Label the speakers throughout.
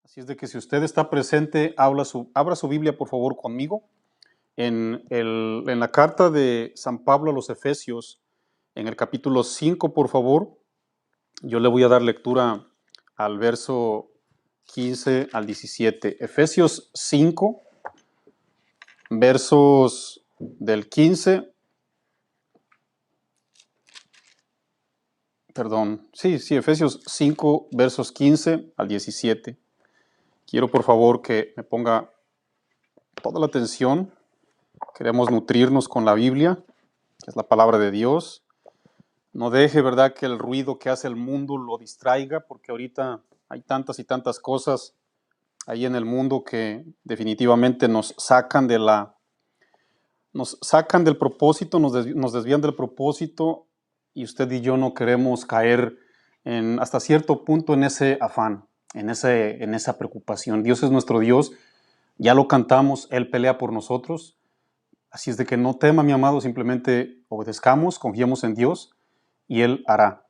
Speaker 1: Así es de que si usted está presente, abra su Biblia por favor conmigo en la carta de San Pablo a los Efesios, en el capítulo 5, por favor. Yo le voy a dar lectura al verso 15 al 17. Efesios 5, versos del 15. Efesios 5, versos 15 al 17. Quiero por favor que me ponga toda la atención. Queremos nutrirnos con la Biblia, que es la palabra de Dios. No deje, ¿verdad?, que el ruido que hace el mundo lo distraiga, porque ahorita hay tantas y tantas cosas ahí en el mundo que definitivamente nos sacan del propósito, nos desvían del propósito, y usted y yo no queremos caer hasta cierto punto en ese afán, en esa preocupación. Dios es nuestro Dios, ya lo cantamos, Él pelea por nosotros. Así es de que no tema, mi amado, simplemente obedezcamos, confiemos en Dios y Él hará.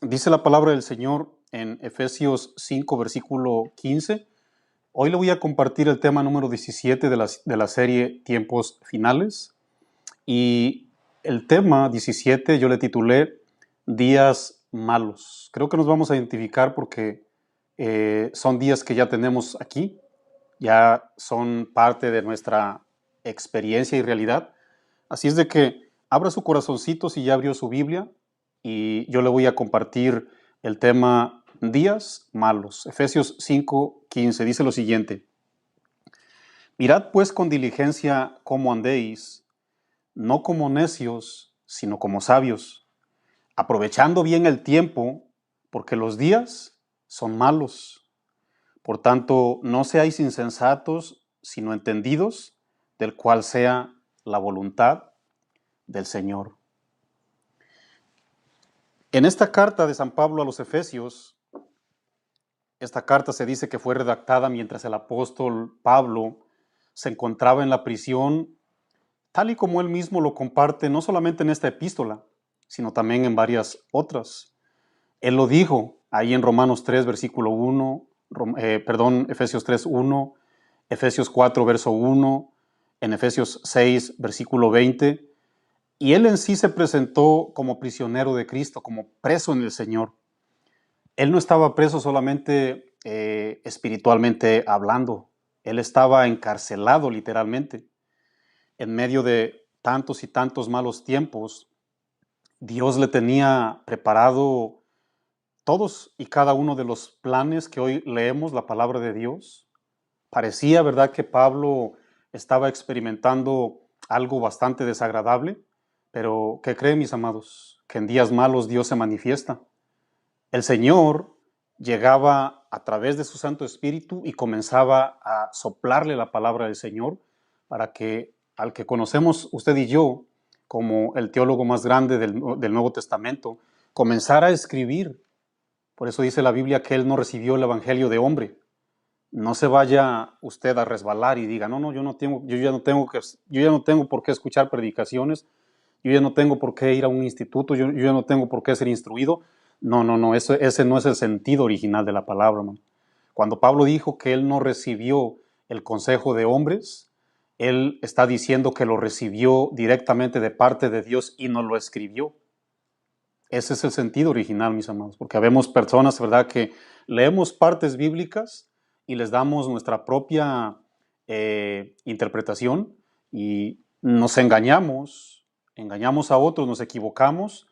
Speaker 1: Dice la palabra del Señor en Efesios 5, versículo 15. Hoy le voy a compartir el tema número 17 de la serie Tiempos Finales. Y el tema 17 yo le titulé Días Malos. Creo que nos vamos a identificar porque son días que ya tenemos aquí, ya son parte de nuestra experiencia y realidad. Así es de que abra su corazoncito si ya abrió su Biblia y yo le voy a compartir el tema Días Malos. Efesios 5:15 dice lo siguiente: Mirad pues con diligencia cómo andéis, no como necios, sino como sabios, aprovechando bien el tiempo, porque los días son malos. Por tanto, no seáis insensatos, sino entendidos, del cual sea la voluntad del Señor. En esta carta de San Pablo a los Efesios, esta carta se dice que fue redactada mientras el apóstol Pablo se encontraba en la prisión, tal y como él mismo lo comparte no solamente en esta epístola, sino también en varias otras. Él lo dijo ahí en Romanos 3, versículo 1, Efesios 3, 1, Efesios 4, verso 1, en Efesios 6, versículo 20, y él en sí se presentó como prisionero de Cristo, como preso en el Señor. Él no estaba preso solamente espiritualmente hablando, él estaba encarcelado literalmente. En medio de tantos y tantos malos tiempos, Dios le tenía preparado todos y cada uno de los planes que hoy leemos, la palabra de Dios. Parecía, ¿verdad?, que Pablo estaba experimentando algo bastante desagradable, pero ¿qué creen, mis amados? Que en días malos Dios se manifiesta. El Señor llegaba a través de su Santo Espíritu y comenzaba a soplarle la palabra del Señor para que al que conocemos usted y yo como el teólogo más grande del Nuevo Testamento, comenzara a escribir. Por eso dice la Biblia que él no recibió el evangelio de hombre. No se vaya usted a resbalar y diga, no, yo ya no tengo por qué escuchar predicaciones, yo ya no tengo por qué ir a un instituto, yo ya no tengo por qué ser instruido. No, ese no es el sentido original de la palabra, man. Cuando Pablo dijo que él no recibió el consejo de hombres, él está diciendo que lo recibió directamente de parte de Dios y no lo escribió. Ese es el sentido original, mis amados, porque habemos personas, ¿verdad?, que leemos partes bíblicas y les damos nuestra propia interpretación y nos engañamos a otros, nos equivocamos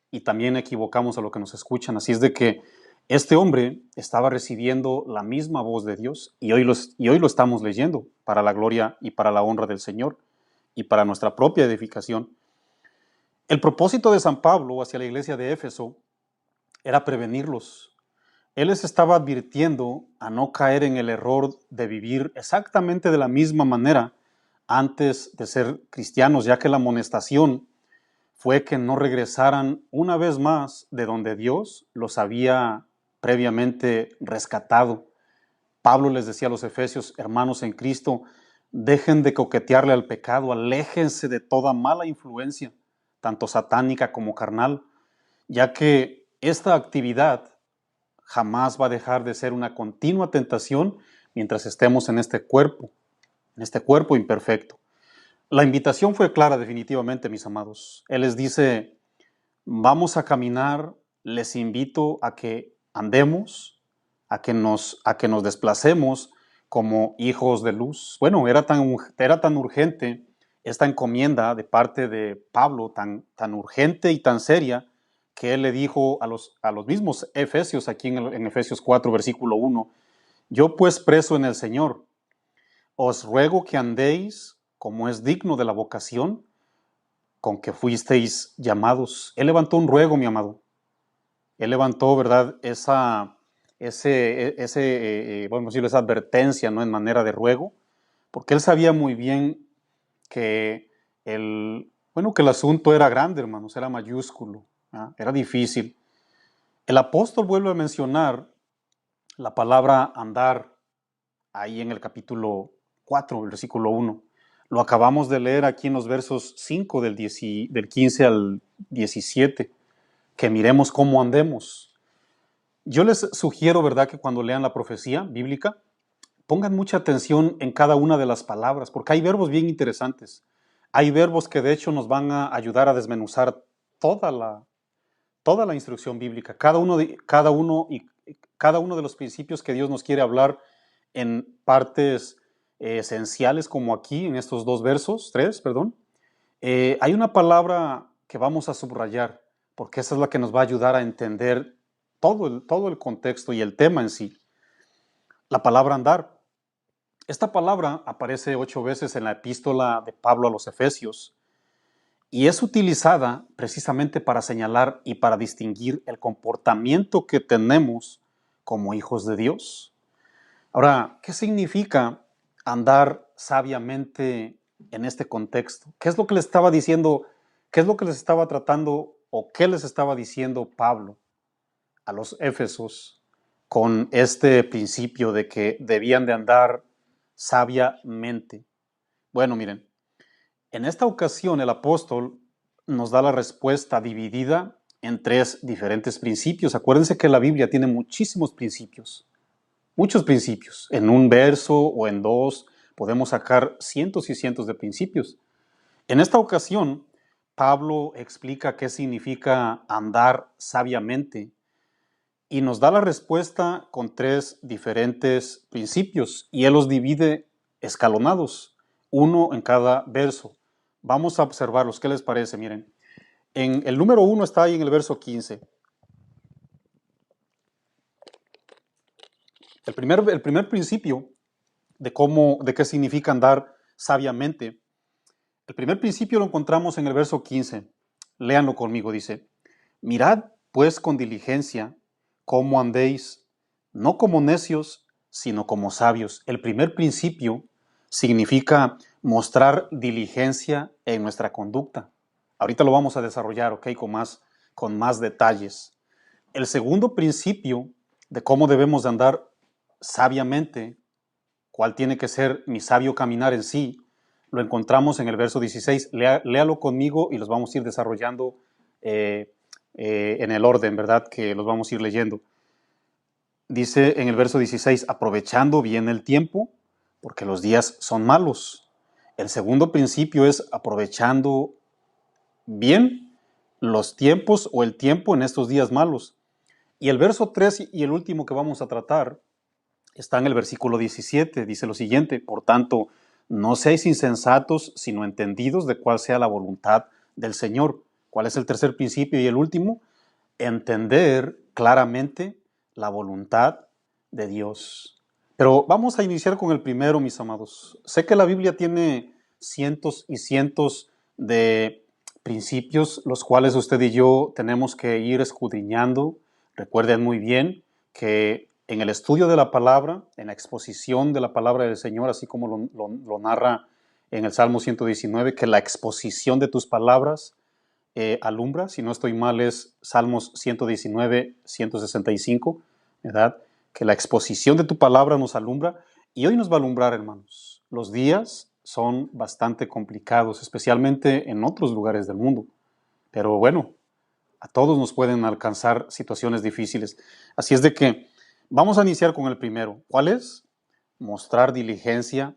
Speaker 1: y también equivocamos a los que nos escuchan. Así es de que este hombre estaba recibiendo la misma voz de Dios y hoy lo estamos leyendo para la gloria y para la honra del Señor y para nuestra propia edificación. El propósito de San Pablo hacia la iglesia de Éfeso era prevenirlos. Él les estaba advirtiendo a no caer en el error de vivir exactamente de la misma manera antes de ser cristianos, ya que la amonestación fue que no regresaran una vez más de donde Dios los había previamente rescatado. Pablo les decía a los efesios, hermanos en Cristo, dejen de coquetearle al pecado, aléjense de toda mala influencia, tanto satánica como carnal, ya que esta actividad jamás va a dejar de ser una continua tentación mientras estemos en este cuerpo imperfecto. La invitación fue clara definitivamente, mis amados. Él les dice, vamos a caminar, les invito a que andemos, a que nos desplacemos como hijos de luz. Bueno, era tan urgente esta encomienda de parte de Pablo, tan urgente y tan seria, que él le dijo a los mismos efesios, aquí en Efesios 4, versículo 1, yo pues preso en el Señor, os ruego que andéis como es digno de la vocación con que fuisteis llamados. Él levantó un ruego, mi amado. Él levantó, ¿verdad?, esa advertencia, ¿no?, en manera de ruego, porque él sabía muy bien que el asunto era grande, hermanos, era mayúsculo, ¿ah? Era difícil. El apóstol vuelve a mencionar la palabra andar ahí en el capítulo 4, versículo 1. Lo acabamos de leer aquí en los versos 5 del 15 al 17, que miremos cómo andemos. Yo les sugiero, ¿verdad?, que cuando lean la profecía bíblica, pongan mucha atención en cada una de las palabras, porque hay verbos bien interesantes. Hay verbos que de hecho nos van a ayudar a desmenuzar toda la instrucción bíblica, cada uno de los principios que Dios nos quiere hablar en partes esenciales, como aquí en estos tres, perdón. Hay una palabra que vamos a subrayar, porque esa es la que nos va a ayudar a entender todo el contexto y el tema en sí. La palabra andar. Esta palabra aparece 8 veces en la epístola de Pablo a los Efesios y es utilizada precisamente para señalar y para distinguir el comportamiento que tenemos como hijos de Dios. Ahora, ¿qué significa andar sabiamente en este contexto? ¿Qué es lo que les estaba diciendo? ¿Qué es lo que les estaba tratando o qué les estaba diciendo Pablo a los Éfesos con este principio de que debían de andar sabiamente? Bueno, miren, en esta ocasión el apóstol nos da la respuesta dividida en 3 diferentes principios. Acuérdense que la Biblia tiene muchísimos principios. Muchos principios. En un verso o en 2 podemos sacar cientos y cientos de principios. En esta ocasión, Pablo explica qué significa andar sabiamente y nos da la respuesta con 3 diferentes principios y él los divide escalonados, uno en cada verso. Vamos a observarlos. ¿Qué les parece? Miren, en el número 1 está ahí en el verso 15. El primer principio de qué significa andar sabiamente. El primer principio lo encontramos en el verso 15. Léanlo conmigo, dice: mirad pues con diligencia cómo andéis, no como necios, sino como sabios. El primer principio significa mostrar diligencia en nuestra conducta. Ahorita lo vamos a desarrollar, ¿ok?, con más detalles. El segundo principio de cómo debemos de andar sabiamente, cuál tiene que ser mi sabio caminar en sí, lo encontramos en el verso 16. Léalo conmigo y los vamos a ir desarrollando en el orden, ¿verdad?, que los vamos a ir leyendo. Dice en el verso 16, aprovechando bien el tiempo, porque los días son malos. El segundo principio es aprovechando bien los tiempos o el tiempo en estos días malos. Y el verso 3 y el último que vamos a tratar está en el versículo 17. Dice lo siguiente: por tanto, no seáis insensatos, sino entendidos de cuál sea la voluntad del Señor. ¿Cuál es el tercer principio y el último? Entender claramente la voluntad de Dios. Pero vamos a iniciar con el primero, mis amados. Sé que la Biblia tiene cientos y cientos de principios, los cuales usted y yo tenemos que ir escudriñando. Recuerden muy bien que en el estudio de la palabra, en la exposición de la palabra del Señor, así como lo narra en el Salmo 119, que la exposición de tus palabras alumbra. Si no estoy mal, es Salmos 119, 165, ¿verdad? Que la exposición de tu palabra nos alumbra, y hoy nos va a alumbrar, hermanos. Los días son bastante complicados, especialmente en otros lugares del mundo. Pero bueno, A todos nos pueden alcanzar situaciones difíciles. Así es de que vamos a iniciar con el primero. ¿Cuál es? Mostrar diligencia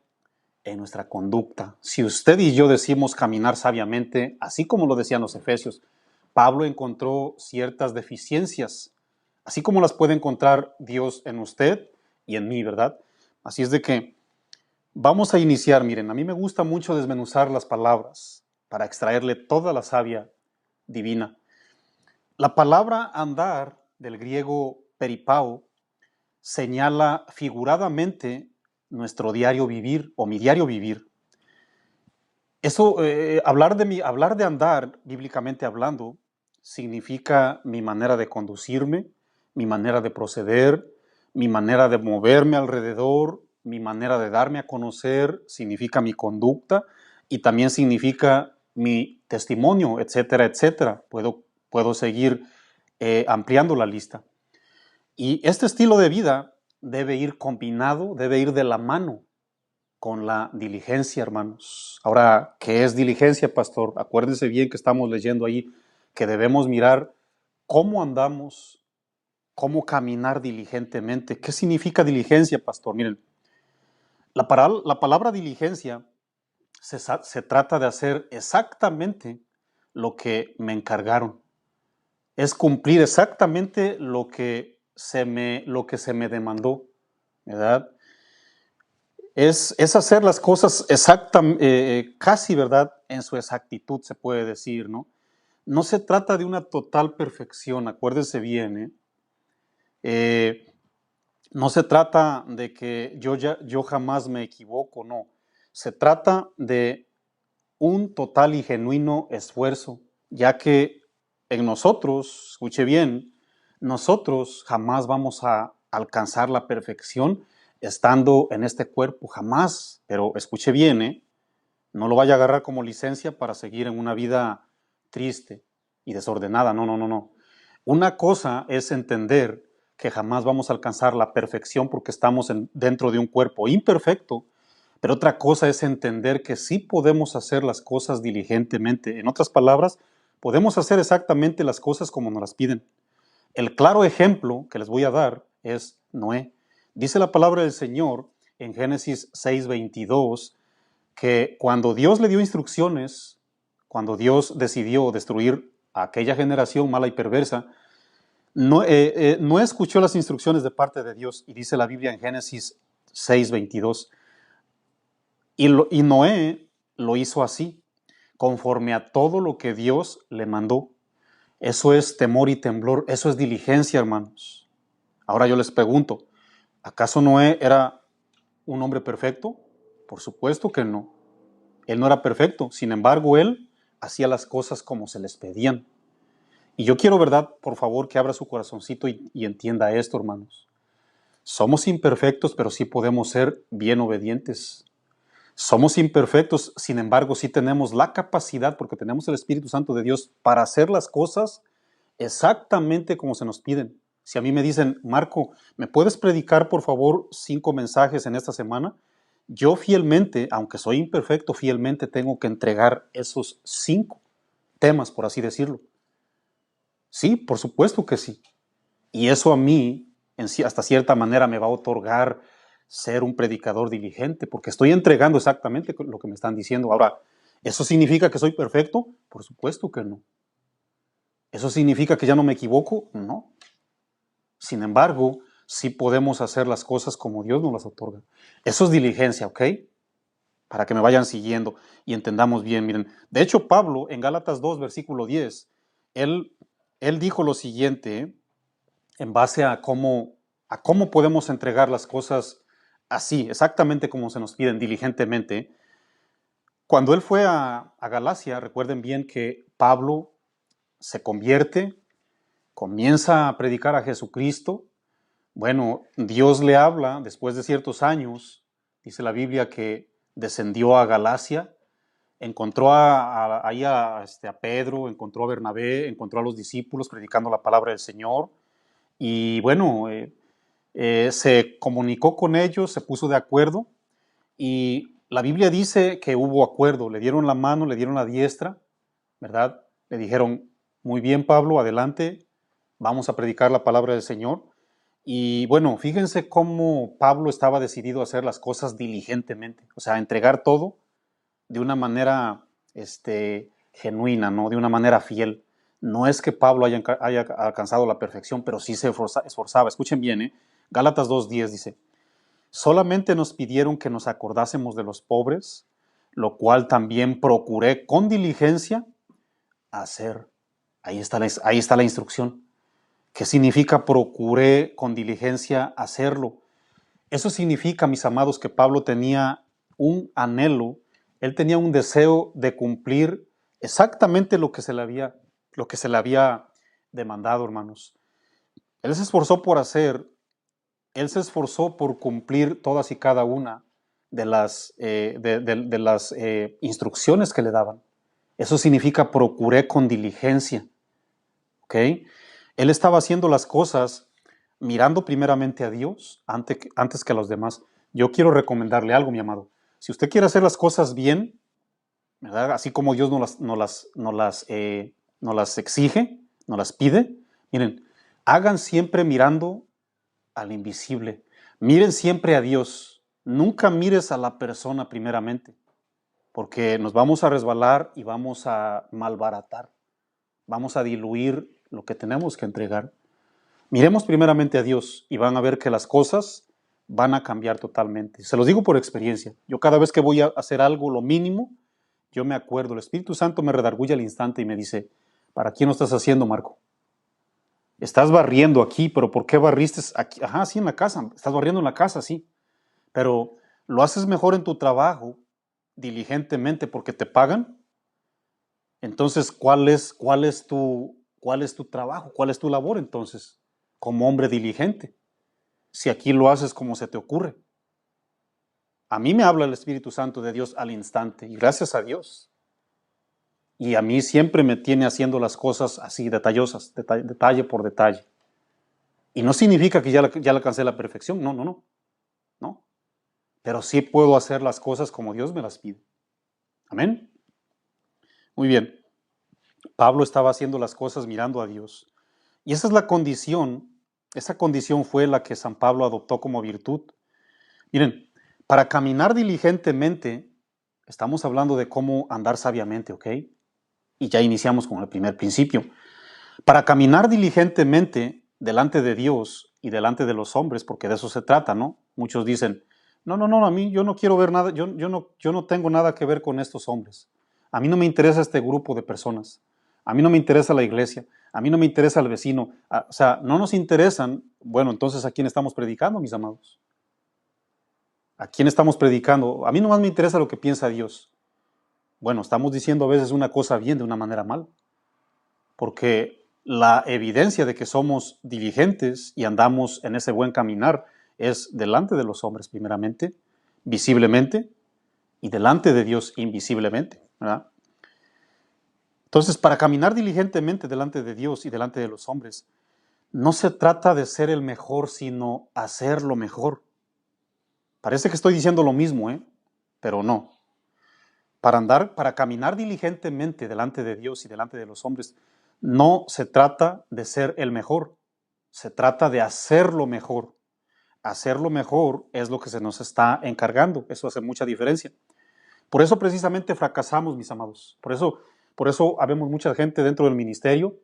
Speaker 1: en nuestra conducta. Si usted y yo decimos caminar sabiamente, así como lo decían los Efesios, Pablo encontró ciertas deficiencias, así como las puede encontrar Dios en usted y en mí, ¿verdad? Así es de que vamos a iniciar. Miren, a mí me gusta mucho desmenuzar las palabras para extraerle toda la savia divina. La palabra andar, del griego peripao, señala figuradamente nuestro diario vivir o mi diario vivir. Eso, hablar de andar, bíblicamente hablando, significa mi manera de conducirme, mi manera de proceder, mi manera de moverme alrededor, mi manera de darme a conocer, significa mi conducta y también significa mi testimonio, etcétera, etcétera. Puedo seguir ampliando la lista. Y este estilo de vida debe ir combinado, debe ir de la mano con la diligencia, hermanos. Ahora, ¿qué es diligencia, pastor? Acuérdense bien que estamos leyendo ahí que debemos mirar cómo andamos, cómo caminar diligentemente. ¿Qué significa diligencia, pastor? Miren, la palabra diligencia se trata de hacer exactamente lo que me encargaron. Es cumplir exactamente lo que se me demandó, ¿verdad? Es hacer las cosas casi, ¿verdad? En su exactitud, se puede decir, ¿no? No se trata de una total perfección, acuérdense bien, ¿eh? No se trata de que yo jamás me equivoco, no. Se trata de un total y genuino esfuerzo, ya que en nosotros, escuche bien, nosotros jamás vamos a alcanzar la perfección estando en este cuerpo, jamás, pero escuche bien, no lo vaya a agarrar como licencia para seguir en una vida triste y desordenada, no, no, no, no. Una cosa es entender que jamás vamos a alcanzar la perfección porque estamos dentro de un cuerpo imperfecto, pero otra cosa es entender que sí podemos hacer las cosas diligentemente. En otras palabras, podemos hacer exactamente las cosas como nos las piden. El claro ejemplo que les voy a dar es Noé. Dice la palabra del Señor en Génesis 6:22 que cuando Dios le dio instrucciones, cuando Dios decidió destruir a aquella generación mala y perversa, no escuchó las instrucciones de parte de Dios, y dice la Biblia en Génesis 6:22. Y Noé lo hizo así, conforme a todo lo que Dios le mandó. Eso es temor y temblor, eso es diligencia, hermanos. Ahora yo les pregunto, ¿acaso Noé era un hombre perfecto? Por supuesto que no. Él no era perfecto, sin embargo, él hacía las cosas como se les pedían. Y yo quiero, ¿verdad? Por favor, que abra su corazoncito y entienda esto, hermanos. Somos imperfectos, pero sí podemos ser bien obedientes. Somos imperfectos, sin embargo, sí tenemos la capacidad, porque tenemos el Espíritu Santo de Dios, para hacer las cosas exactamente como se nos piden. Si a mí me dicen, Marco, ¿me puedes predicar, por favor, 5 mensajes en esta semana? Yo fielmente, aunque soy imperfecto, fielmente tengo que entregar esos 5 temas, por así decirlo. Sí, por supuesto que sí. Y eso a mí, hasta cierta manera, me va a otorgar ser un predicador diligente, porque estoy entregando exactamente lo que me están diciendo. Ahora, ¿eso significa que soy perfecto? Por supuesto que no. ¿Eso significa que ya no me equivoco? No. Sin embargo, sí podemos hacer las cosas como Dios nos las otorga. Eso es diligencia, ¿ok? Para que me vayan siguiendo y entendamos bien. Miren, de hecho, Pablo, en Gálatas 2, versículo 10, él dijo lo siguiente, en base a cómo podemos entregar las cosas así, exactamente como se nos piden, diligentemente. Cuando él fue a Galacia, recuerden bien que Pablo se convierte, comienza a predicar a Jesucristo. Bueno, Dios le habla después de ciertos años, dice la Biblia que descendió a Galacia, encontró ahí a Pedro, encontró a Bernabé, encontró a los discípulos predicando la palabra del Señor, y bueno, se comunicó con ellos, se puso de acuerdo, y la Biblia dice que hubo acuerdo, le dieron la mano, le dieron la diestra, ¿verdad? Le dijeron, Muy bien, Pablo, adelante. Vamos a predicar la palabra del Señor. Y bueno, fíjense cómo Pablo estaba decidido a hacer las cosas diligentemente, o sea, a entregar todo de una manera genuina, ¿no? De una manera fiel. No es que Pablo haya alcanzado la perfección, pero sí se esforzaba. Escuchen bien, ¿eh? Gálatas 2:10 dice, solamente nos pidieron que nos acordásemos de los pobres, lo cual también procuré con diligencia hacer. Ahí está la instrucción. ¿Qué significa procuré con diligencia hacerlo? Eso significa, mis amados, que Pablo tenía un anhelo, él tenía un deseo de cumplir exactamente lo que se le había demandado, hermanos. Él se esforzó por hacer, él se esforzó por cumplir todas y cada una de las instrucciones que le daban. Eso significa procuré con diligencia. ¿Ok? Él estaba haciendo las cosas mirando primeramente a Dios antes que a los demás. Yo quiero recomendarle algo, mi amado. Si usted quiere hacer las cosas bien, ¿verdad? Así como Dios nos las exige, nos las pide, miren, hagan siempre mirando al invisible. Miren siempre a Dios. Nunca mires a la persona primeramente, porque nos vamos a resbalar y vamos a malbaratar. Vamos a diluir lo que tenemos que entregar. Miremos primeramente a Dios y van a ver que las cosas van a cambiar totalmente. Se los digo por experiencia. Yo cada vez que voy a hacer algo, lo mínimo, yo me acuerdo, el Espíritu Santo me redarguye al instante y me dice, ¿para quién lo estás haciendo, Marco? Estás barriendo aquí, pero ¿por qué barriste aquí? Ajá, sí, en la casa. Estás barriendo en la casa, sí. Pero lo haces mejor en tu trabajo, diligentemente, porque te pagan. Entonces, ¿cuál es tu trabajo? ¿Cuál es tu labor entonces? Como hombre diligente. Si aquí lo haces como se te ocurre. A mí me habla el Espíritu Santo de Dios al instante y gracias a Dios. Y a mí siempre me tiene haciendo las cosas así, detallosas, detalle por detalle. Y no significa que ya alcancé la perfección, no. Pero sí puedo hacer las cosas como Dios me las pide. Amén. Muy bien. Pablo estaba haciendo las cosas mirando a Dios. Y esa es la condición, esa condición fue la que San Pablo adoptó como virtud. Miren, para caminar diligentemente, estamos hablando de cómo andar sabiamente, ¿ok? Y ya iniciamos con el primer principio. Para caminar diligentemente delante de Dios y delante de los hombres, porque de eso se trata, ¿no? Muchos dicen, no, a mí yo no quiero ver nada, yo no tengo nada que ver con estos hombres. A mí no me interesa este grupo de personas. A mí no me interesa la iglesia. A mí no me interesa el vecino. O sea, no nos interesan. Bueno, entonces, ¿a quién estamos predicando, mis amados? ¿A quién estamos predicando? A mí nomás me interesa lo que piensa Dios. Bueno, estamos diciendo a veces una cosa bien de una manera mal. Porque la evidencia de que somos diligentes y andamos en ese buen caminar es delante de los hombres primeramente, visiblemente, y delante de Dios invisiblemente, ¿verdad? Entonces, para caminar diligentemente delante de Dios y delante de los hombres, no se trata de ser el mejor, sino hacer lo mejor. Parece que estoy diciendo lo mismo, pero no. Para caminar diligentemente delante de Dios y delante de los hombres, no se trata de ser el mejor, se trata de hacerlo mejor. Hacerlo mejor es lo que se nos está encargando, eso hace mucha diferencia. Por eso precisamente fracasamos, mis amados. Por eso habemos mucha gente dentro del ministerio,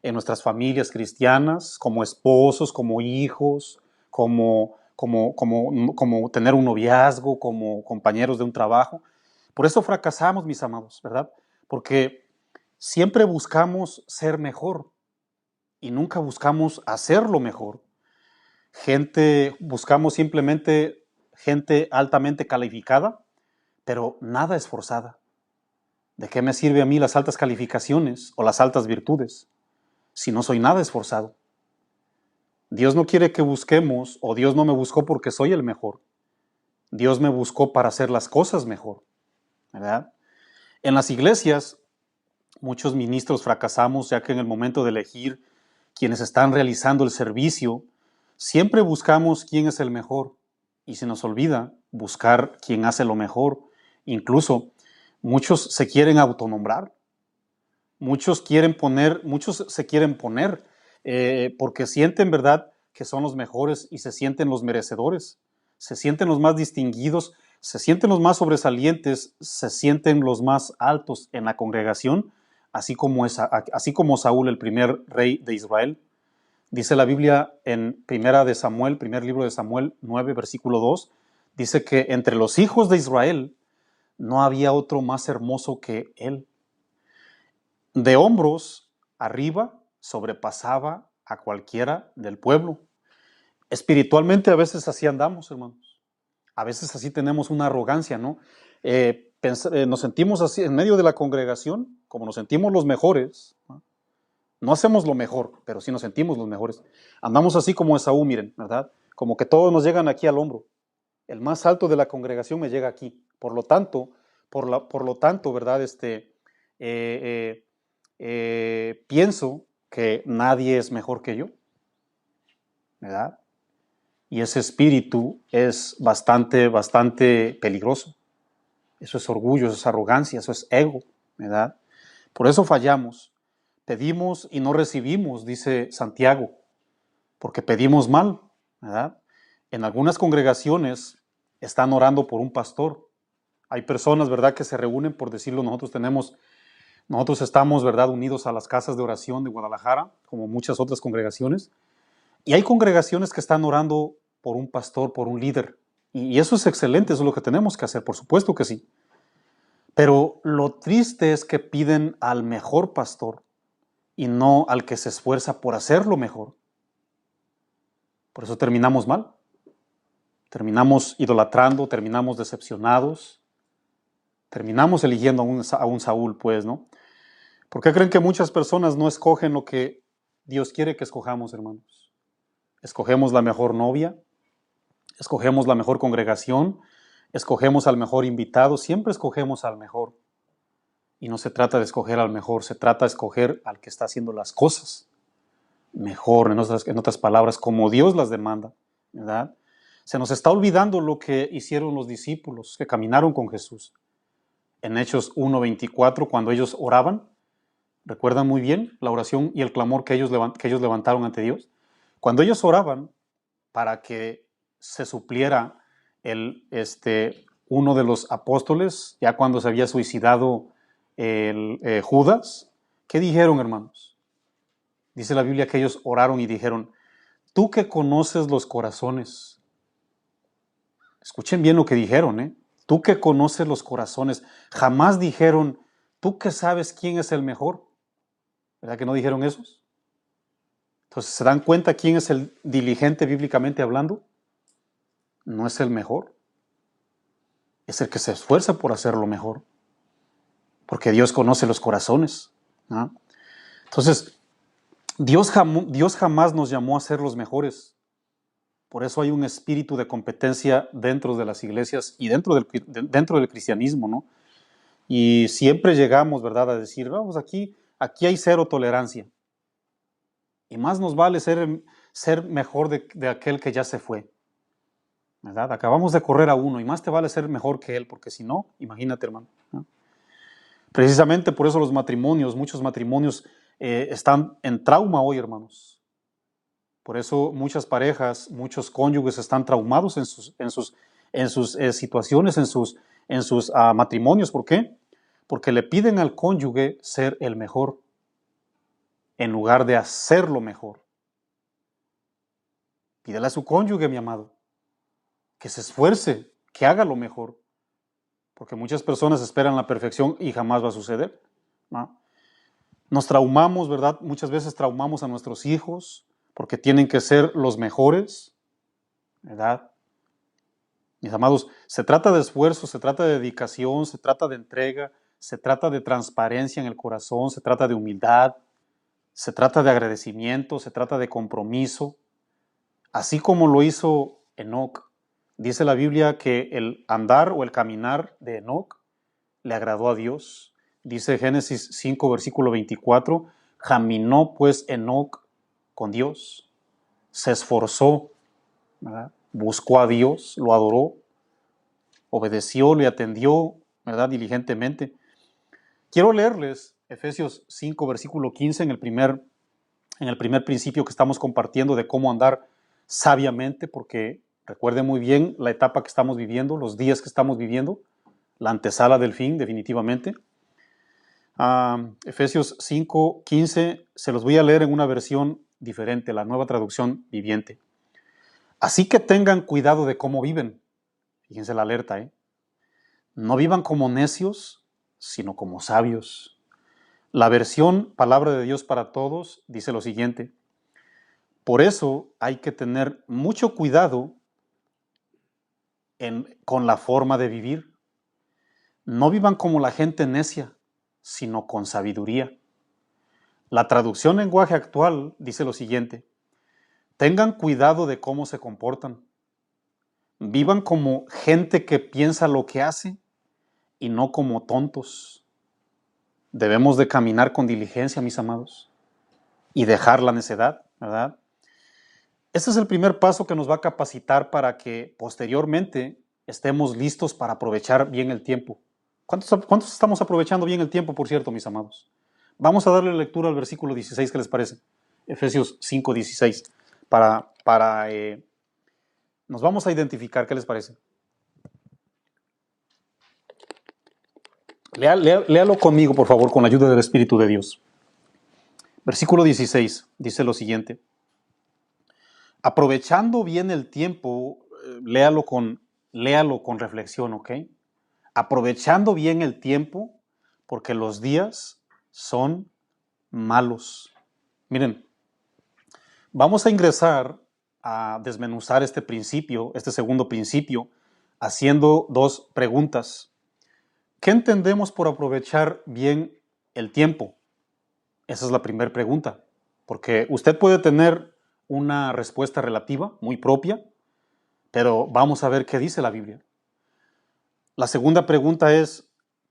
Speaker 1: en nuestras familias cristianas, como esposos, como hijos, como tener un noviazgo, como compañeros de un trabajo. Por eso fracasamos, mis amados, ¿verdad? Porque siempre buscamos ser mejor y nunca buscamos hacerlo mejor. Buscamos simplemente gente altamente calificada, pero nada esforzada. ¿De qué me sirve a mí las altas calificaciones o las altas virtudes si no soy nada esforzado? Dios no quiere que busquemos, o Dios no me buscó porque soy el mejor. Dios me buscó para hacer las cosas mejor, ¿verdad? En las iglesias, muchos ministros fracasamos, ya que en el momento de elegir quienes están realizando el servicio, siempre buscamos quién es el mejor y se nos olvida buscar quién hace lo mejor. Incluso muchos se quieren autonombrar. Muchos se quieren poner porque sienten, ¿verdad?, que son los mejores y se sienten los merecedores, se sienten los más distinguidos, se sienten los más sobresalientes, se sienten los más altos en la congregación, así como Saúl, el primer rey de Israel. Dice la Biblia en primer libro de Samuel 9, versículo 2, dice que entre los hijos de Israel no había otro más hermoso que él. De hombros arriba sobrepasaba a cualquiera del pueblo. Espiritualmente a veces así andamos, hermanos. A veces así tenemos una arrogancia, ¿no? Nos sentimos así en medio de la congregación, como nos sentimos los mejores, ¿no? No hacemos lo mejor, pero sí nos sentimos los mejores. Andamos así como Esaú, miren, ¿verdad? Como que todos nos llegan aquí al hombro. El más alto de la congregación me llega aquí. Por lo tanto, ¿verdad? Pienso que nadie es mejor que yo, ¿verdad? Y ese espíritu es bastante peligroso. Eso es orgullo, eso es arrogancia, eso es ego, ¿verdad? Por eso fallamos. Pedimos y no recibimos, dice Santiago, porque pedimos mal, ¿verdad? En algunas congregaciones están orando por un pastor. Hay personas, ¿verdad?, que se reúnen, por decirlo, nosotros estamos, ¿verdad?, unidos a las casas de oración de Guadalajara, como muchas otras congregaciones, y hay congregaciones que están orando por un pastor, por un líder, y eso es excelente, eso es lo que tenemos que hacer, por supuesto que sí. Pero lo triste es que piden al mejor pastor y no al que se esfuerza por hacerlo mejor. Por eso terminamos mal. Terminamos idolatrando, terminamos decepcionados, terminamos eligiendo a un Saúl, pues, ¿no? ¿Por qué creen que muchas personas no escogen lo que Dios quiere que escojamos, hermanos? Escogemos la mejor novia, escogemos la mejor congregación, escogemos al mejor invitado, siempre escogemos al mejor. Y no se trata de escoger al mejor, se trata de escoger al que está haciendo las cosas mejor, en otras palabras, como Dios las demanda, ¿verdad? Se nos está olvidando lo que hicieron los discípulos que caminaron con Jesús. En Hechos 1:24, cuando ellos oraban, ¿recuerdan muy bien la oración y el clamor que ellos levantaron ante Dios? Cuando ellos oraban para que se supliera uno de los apóstoles, ya cuando se había suicidado Judas, ¿qué dijeron, hermanos? Dice la Biblia que ellos oraron y dijeron, tú que conoces los corazones. Escuchen bien lo que dijeron, ¿eh? Tú que conoces los corazones. Jamás dijeron, tú que sabes quién es el mejor. ¿Verdad que no dijeron esos? Entonces, ¿se dan cuenta quién es el diligente bíblicamente hablando? No es el mejor. Es el que se esfuerza por hacerlo mejor. Porque Dios conoce los corazones, ¿no? Entonces, Dios jamás nos llamó a ser los mejores. Por eso hay un espíritu de competencia dentro de las iglesias y dentro del cristianismo, ¿no? Y siempre llegamos, ¿verdad?, a decir, vamos, aquí hay cero tolerancia. Y más nos vale ser mejor de aquel que ya se fue, ¿verdad? Acabamos de correr a uno y más te vale ser mejor que él, porque si no, imagínate, hermano, ¿no? Precisamente por eso muchos matrimonios están en trauma hoy, hermanos. Por eso muchas parejas, muchos cónyuges están traumados en sus situaciones, en sus matrimonios. ¿Por qué? Porque le piden al cónyuge ser el mejor en lugar de hacerlo mejor. Pídele a su cónyuge, mi amado, que se esfuerce, que haga lo mejor. Porque muchas personas esperan la perfección y jamás va a suceder, ¿no? Nos traumamos, ¿verdad? Muchas veces traumamos a nuestros hijos porque tienen que ser los mejores, ¿verdad? Mis amados, se trata de esfuerzo, se trata de dedicación, se trata de entrega, se trata de transparencia en el corazón, se trata de humildad, se trata de agradecimiento, se trata de compromiso, así como lo hizo Enoc. Dice la Biblia que el andar o el caminar de Enoc le agradó a Dios. Dice Génesis 5, versículo 24, caminó pues Enoc con Dios, se esforzó, ¿verdad? Buscó a Dios, lo adoró, obedeció, le atendió, ¿verdad?, diligentemente. Quiero leerles Efesios 5, versículo 15, en el primer principio que estamos compartiendo de cómo andar sabiamente, porque recuerde muy bien la etapa que estamos viviendo, los días que estamos viviendo, la antesala del fin, definitivamente. Efesios 5, 15, se los voy a leer en una versión diferente, la Nueva Traducción Viviente. Así que tengan cuidado de cómo viven. Fíjense la alerta, ¿eh? No vivan como necios, sino como sabios. La versión Palabra de Dios para Todos dice lo siguiente: por eso hay que tener mucho cuidado con la forma de vivir. No vivan como la gente necia, sino con sabiduría. La traducción lenguaje actual dice lo siguiente: tengan cuidado de cómo se comportan. Vivan como gente que piensa lo que hace y no como tontos. Debemos de caminar con diligencia, mis amados, y dejar la necedad, ¿verdad? Este es el primer paso que nos va a capacitar para que posteriormente estemos listos para aprovechar bien el tiempo. ¿Cuántos estamos aprovechando bien el tiempo, por cierto, mis amados? Vamos a darle lectura al versículo 16, ¿qué les parece? Efesios 5, 16. Nos vamos a identificar, ¿qué les parece? Léalo conmigo, por favor, con la ayuda del Espíritu de Dios. Versículo 16 dice lo siguiente: aprovechando bien el tiempo, léalo con reflexión, ¿ok? Aprovechando bien el tiempo, porque los días son malos. Miren, vamos a ingresar a desmenuzar este principio, este segundo principio, haciendo dos preguntas. ¿Qué entendemos por aprovechar bien el tiempo? Esa es la primera pregunta, porque usted puede tener una respuesta relativa, muy propia, pero vamos a ver qué dice la Biblia. La segunda pregunta es: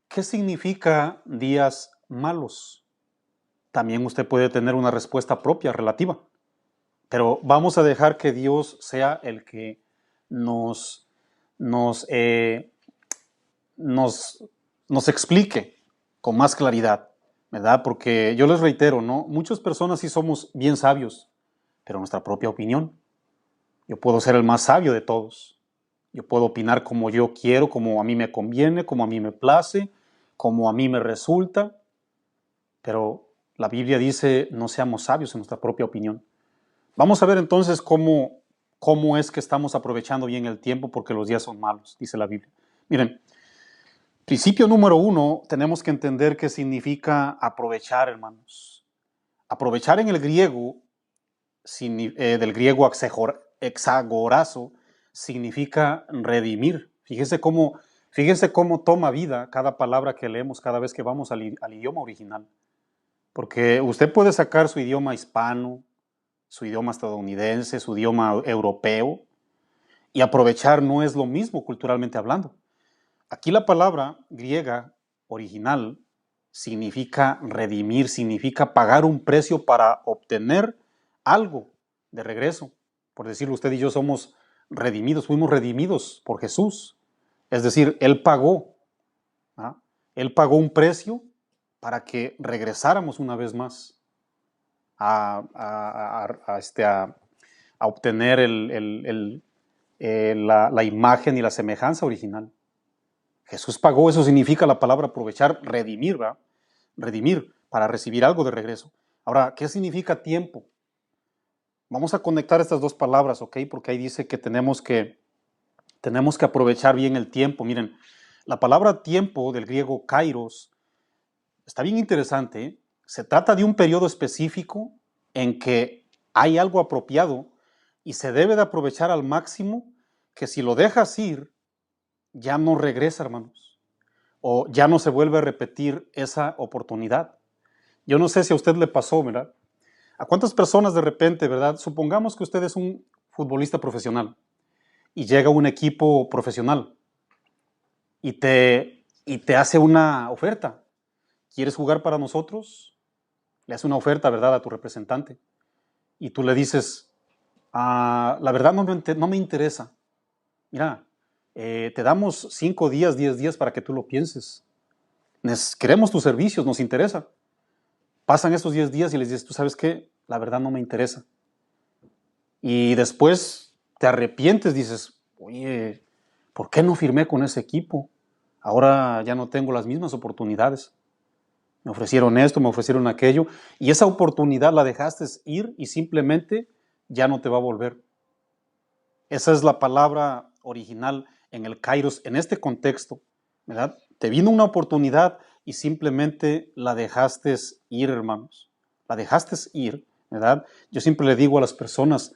Speaker 1: ¿qué significa días malos? También usted puede tener una respuesta propia, relativa, pero vamos a dejar que Dios sea el que nos explique con más claridad, ¿verdad? Porque yo les reitero, ¿no? Muchas personas sí somos bien sabios, pero nuestra propia opinión. Yo puedo ser el más sabio de todos. Yo puedo opinar como yo quiero, como a mí me conviene, como a mí me place, como a mí me resulta, pero la Biblia dice: no seamos sabios en nuestra propia opinión. Vamos a ver entonces cómo es que estamos aprovechando bien el tiempo, porque los días son malos, dice la Biblia. Miren, principio número 1, tenemos que entender qué significa aprovechar, hermanos. Aprovechar en el griego, del griego exagorazo, significa redimir. Fíjense cómo toma vida cada palabra que leemos cada vez que vamos al idioma original. Porque usted puede sacar su idioma hispano, su idioma estadounidense, su idioma europeo, y aprovechar no es lo mismo culturalmente hablando. Aquí la palabra griega original significa redimir, significa pagar un precio para obtener algo de regreso. Por decirlo, usted y yo somos redimidos, fuimos redimidos por Jesús. Es decir, Él pagó. ¿Ah? Él pagó un precio para que regresáramos una vez más a obtener la imagen y la semejanza original. Jesús pagó, eso significa la palabra aprovechar, redimir, ¿verdad? Redimir, para recibir algo de regreso. Ahora, ¿qué significa tiempo? Vamos a conectar estas dos palabras, ¿ok? Porque ahí dice que tenemos que aprovechar bien el tiempo. Miren, la palabra tiempo del griego kairos está bien interesante, ¿eh? Se trata de un periodo específico en que hay algo apropiado y se debe de aprovechar al máximo, que si lo dejas ir, ya no regresa, hermanos, o ya no se vuelve a repetir esa oportunidad. Yo no sé si a usted le pasó, ¿verdad? ¿A cuántas personas de repente, verdad? Supongamos que usted es un futbolista profesional y llega un equipo profesional y te hace una oferta. ¿Quieres jugar para nosotros? Le hace una oferta, ¿verdad?, a tu representante. Y tú le dices: la verdad no me interesa. Mira, te damos 5 días, 10 días para que tú lo pienses. Queremos tus servicios, nos interesa. Pasan estos 10 días y les dices, ¿tú sabes qué? La verdad no me interesa. Y después te arrepientes, dices, oye, ¿por qué no firmé con ese equipo? Ahora ya no tengo las mismas oportunidades. Me ofrecieron esto, me ofrecieron aquello, y esa oportunidad la dejaste ir y simplemente ya no te va a volver. Esa es la palabra original en el Kairos, en este contexto, ¿verdad? Te vino una oportunidad y simplemente la dejaste ir, hermanos. La dejaste ir, ¿verdad? Yo siempre le digo a las personas,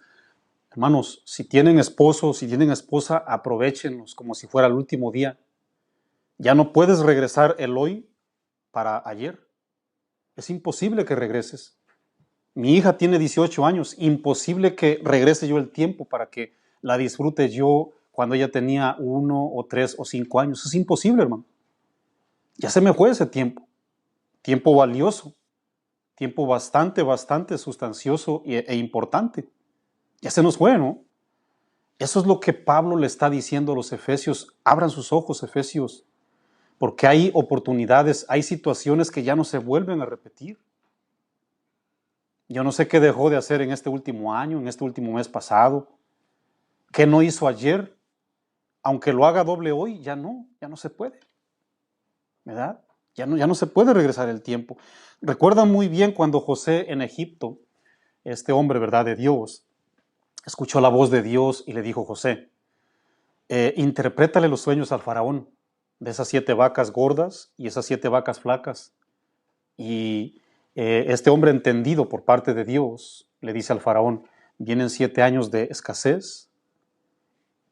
Speaker 1: hermanos, si tienen esposo, si tienen esposa, aprovéchenlos como si fuera el último día. Ya no puedes regresar el hoy para ayer. Es imposible que regreses. Mi hija tiene 18 años, imposible que regrese yo el tiempo para que la disfrute yo cuando ella tenía 1 o 3 o 5 años. Es imposible, hermano. Ya se me fue ese tiempo. Tiempo valioso. Tiempo bastante, bastante sustancioso e importante. Ya se nos fue, ¿no? Eso es lo que Pablo le está diciendo a los efesios. Abran sus ojos, efesios, porque hay oportunidades, hay situaciones que ya no se vuelven a repetir. Yo no sé qué dejó de hacer en este último año, en este último mes pasado, qué no hizo ayer, aunque lo haga doble hoy, ya no se puede, ¿verdad? Ya no se puede regresar el tiempo. Recuerdan muy bien cuando José en Egipto, este hombre, ¿verdad?, de Dios, escuchó la voz de Dios y le dijo, José, interprétale los sueños al faraón de esas 7 vacas gordas y esas 7 vacas flacas. Y este hombre entendido por parte de Dios le dice al faraón, vienen 7 años de escasez,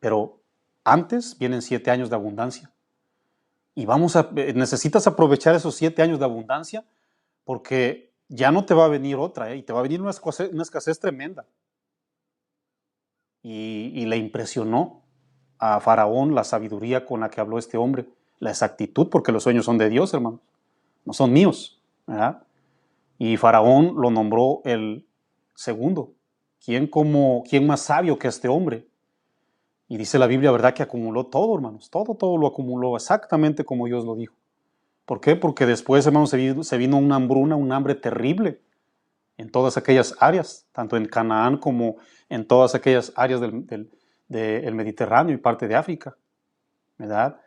Speaker 1: pero antes vienen 7 años de abundancia. Y necesitas aprovechar esos 7 años de abundancia porque ya no te va a venir otra, y te va a venir una escasez tremenda. Y le impresionó a Faraón la sabiduría con la que habló este hombre, la exactitud, porque los sueños son de Dios, hermanos, no son míos, ¿verdad? Y Faraón lo nombró el segundo. ¿Quién más sabio que este hombre? Y dice la Biblia, ¿verdad?, que acumuló todo, hermanos, todo lo acumuló exactamente como Dios lo dijo. ¿Por qué? Porque después, hermanos, se vino una hambruna, un hambre terrible en todas aquellas áreas, tanto en Canaán como en todas aquellas áreas del Mediterráneo y parte de África, ¿verdad?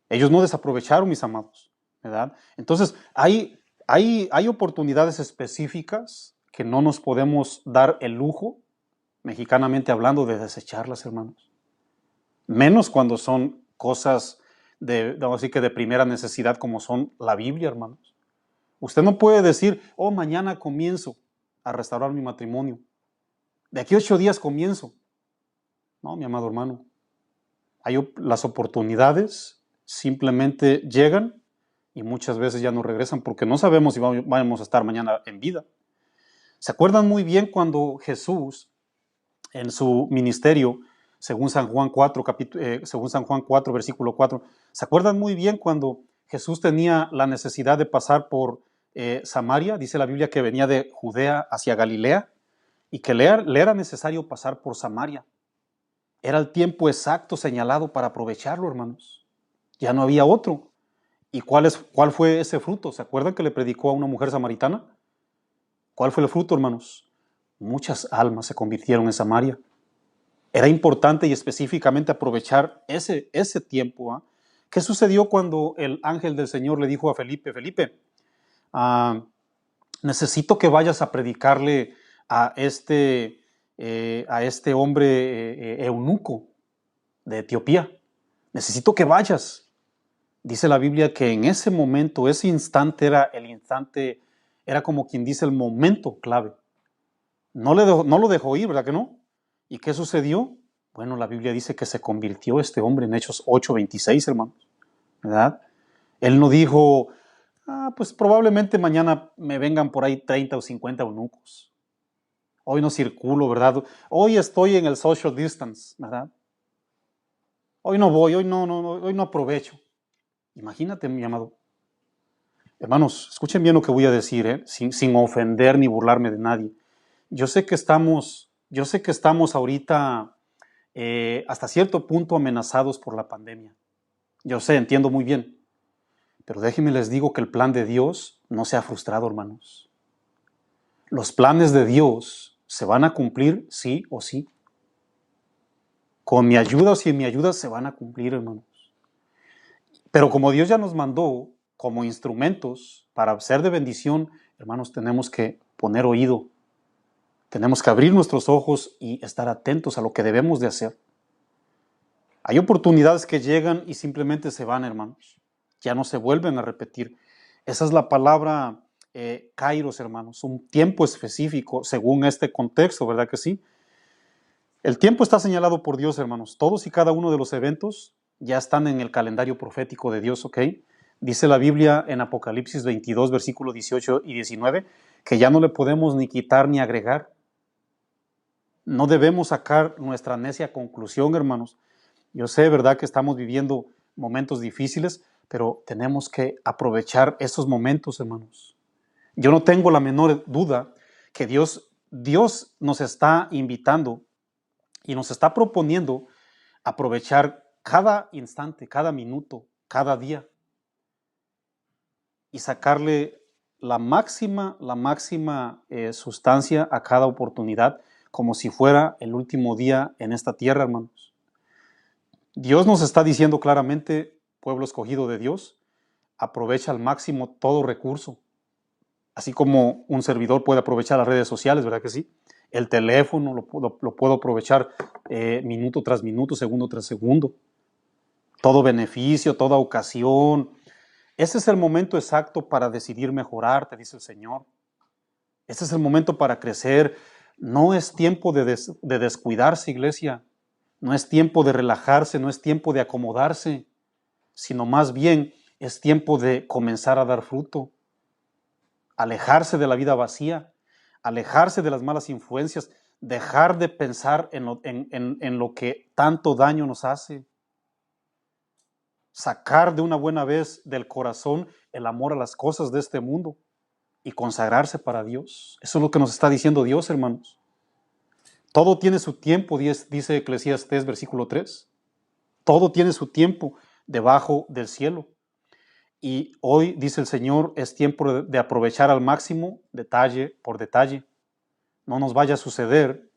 Speaker 1: Ellos no desaprovecharon, mis amados, ¿verdad? Entonces, hay oportunidades específicas que no nos podemos dar el lujo, mexicanamente hablando, de desecharlas, hermanos. Menos cuando son cosas vamos a decir que de primera necesidad, como son la Biblia, hermanos. Usted no puede decir, oh, mañana comienzo a restaurar mi matrimonio. De aquí a 8 días comienzo. No, mi amado hermano. Las oportunidades simplemente llegan y muchas veces ya no regresan porque no sabemos si vamos a estar mañana en vida. ¿Se acuerdan muy bien cuando Jesús, en su ministerio, según San Juan 4, versículo 4, ¿se acuerdan muy bien cuando Jesús tenía la necesidad de pasar por Samaria? Dice la Biblia que venía de Judea hacia Galilea y que le era necesario pasar por Samaria. Era el tiempo exacto señalado para aprovecharlo, hermanos. Ya no había otro. ¿Y cuál fue ese fruto? ¿Se acuerdan que le predicó a una mujer samaritana? ¿Cuál fue el fruto, hermanos? Muchas almas se convirtieron en Samaria. Era importante y específicamente aprovechar ese tiempo. ¿Eh? ¿Qué sucedió cuando el ángel del Señor le dijo a Felipe, necesito que vayas a predicarle a este hombre eunuco de Etiopía? Necesito que vayas. Dice la Biblia que en ese momento, ese instante era como quien dice el momento clave. No lo dejó ir, ¿verdad que no? ¿Y qué sucedió? Bueno, la Biblia dice que se convirtió este hombre en Hechos 8:26, hermanos, ¿verdad? Él no dijo, pues probablemente mañana me vengan por ahí 30 o 50 eunucos. Hoy no circulo, ¿verdad? Hoy estoy en el social distance, ¿verdad? Hoy no voy, hoy no aprovecho. Imagínate, mi amado. Hermanos, escuchen bien lo que voy a decir, sin ofender ni burlarme de nadie. Yo sé que estamos ahorita hasta cierto punto amenazados por la pandemia. Yo sé, entiendo muy bien. Pero déjenme les digo que el plan de Dios no se ha frustrado, hermanos. Los planes de Dios se van a cumplir sí o sí. Con mi ayuda o sin mi ayuda se van a cumplir, hermanos. Pero como Dios ya nos mandó como instrumentos para ser de bendición, hermanos, tenemos que poner oído. Tenemos que abrir nuestros ojos y estar atentos a lo que debemos de hacer. Hay oportunidades que llegan y simplemente se van, hermanos. Ya no se vuelven a repetir. Esa es la palabra kairos, hermanos, un tiempo específico según este contexto, ¿verdad que sí? El tiempo está señalado por Dios, hermanos. Todos y cada uno de los eventos ya están en el calendario profético de Dios, ¿ok? Dice la Biblia en Apocalipsis 22, versículos 18 y 19, que ya no le podemos ni quitar ni agregar. No debemos sacar nuestra necia conclusión, hermanos. Yo sé, ¿verdad?, que estamos viviendo momentos difíciles, pero tenemos que aprovechar esos momentos, hermanos. Yo no tengo la menor duda que Dios nos está invitando y nos está proponiendo aprovechar cada instante, cada minuto, cada día y sacarle la máxima sustancia a cada oportunidad, como si fuera el último día en esta tierra, hermanos. Dios nos está diciendo claramente, pueblo escogido de Dios, aprovecha al máximo todo recurso, así como un servidor puede aprovechar las redes sociales, ¿verdad que sí? El teléfono lo puedo aprovechar minuto tras minuto, segundo tras segundo. Todo beneficio, toda ocasión. Ese es el momento exacto para decidir mejorar, te dice el Señor. Ese es el momento para crecer. No es tiempo de descuidarse, iglesia. No es tiempo de relajarse, no es tiempo de acomodarse, sino más bien es tiempo de comenzar a dar fruto. Alejarse de la vida vacía, alejarse de las malas influencias, dejar de pensar en lo que tanto daño nos hace. Sacar de una buena vez del corazón el amor a las cosas de este mundo y consagrarse para Dios. Eso es lo que nos está diciendo Dios, hermanos. Todo tiene su tiempo, dice Eclesiastés, versículo 3. Todo tiene su tiempo debajo del cielo. Y hoy, dice el Señor, es tiempo de aprovechar al máximo, detalle por detalle. No nos vaya a suceder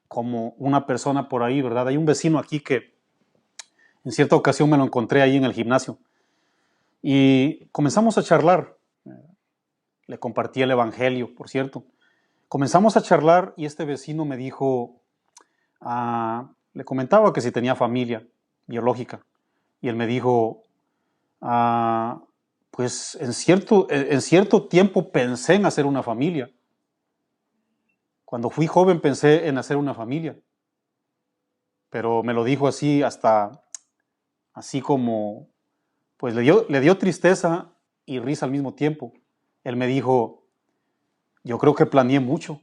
Speaker 1: como una persona por ahí, ¿verdad? Hay un vecino aquí que en cierta ocasión me lo encontré ahí en el gimnasio. Y comenzamos a charlar. Le compartí el evangelio, por cierto. Comenzamos a charlar y este vecino me dijo, le comentaba que si tenía familia biológica. Y él me dijo, pues en cierto tiempo pensé en hacer una familia. Cuando fui joven pensé en hacer una familia. Pero me lo dijo así así como, pues le dio tristeza y risa al mismo tiempo. Él me dijo, yo creo que planeé mucho,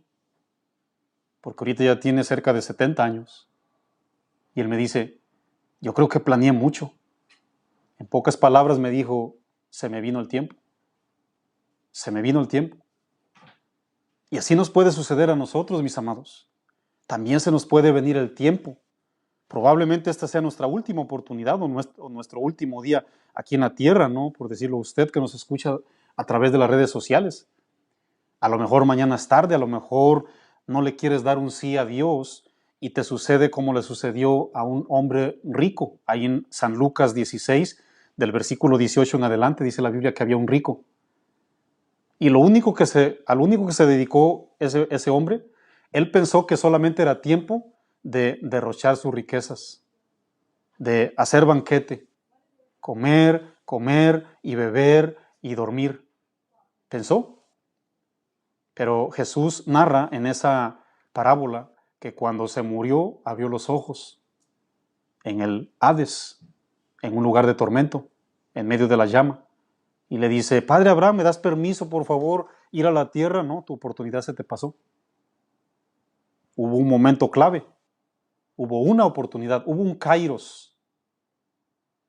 Speaker 1: porque ahorita ya tiene cerca de 70 años. Y él me dice, yo creo que planeé mucho. En pocas palabras me dijo, se me vino el tiempo. Se me vino el tiempo. Y así nos puede suceder a nosotros, mis amados. También se nos puede venir el tiempo. Probablemente esta sea nuestra última oportunidad o nuestro último día aquí en la tierra, ¿no? Por decirlo usted que nos escucha a través de las redes sociales. A lo mejor mañana es tarde, a lo mejor no le quieres dar un sí a Dios y te sucede como le sucedió a un hombre rico. Ahí en San Lucas 16, del versículo 18 en adelante, dice la Biblia que había un rico. Y al único que se dedicó ese hombre, él pensó que solamente era tiempo de derrochar sus riquezas, de hacer banquete, comer y beber y dormir. Pensó. Pero Jesús narra en esa parábola que cuando se murió abrió los ojos en el Hades, en un lugar de tormento, en medio de la llama. Y le dice, Padre Abraham, ¿me das permiso, por favor, ir a la tierra? No, tu oportunidad se te pasó. Hubo un momento clave, hubo una oportunidad, hubo un kairos.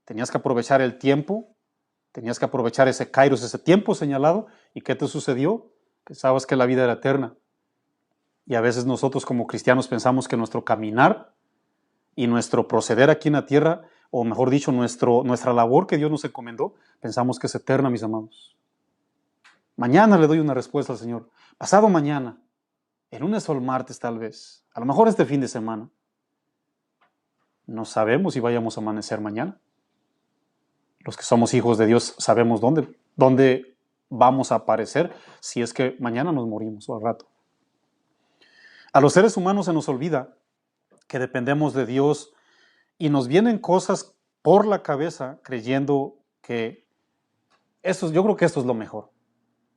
Speaker 1: Tenías que aprovechar el tiempo, tenías que aprovechar ese kairos, ese tiempo señalado. ¿Y qué te sucedió? Pensabas que la vida era eterna. Y a veces nosotros como cristianos pensamos que nuestro caminar y nuestro proceder aquí en la tierra, o mejor dicho, nuestra labor que Dios nos encomendó, pensamos que es eterna, mis amados. Mañana le doy una respuesta al Señor. Pasado mañana. El lunes o el martes tal vez. A lo mejor este fin de semana. No sabemos si vayamos a amanecer mañana. Los que somos hijos de Dios sabemos dónde vamos a aparecer si es que mañana nos morimos o al rato. A los seres humanos se nos olvida que dependemos de Dios y nos vienen cosas por la cabeza creyendo que yo creo que esto es lo mejor.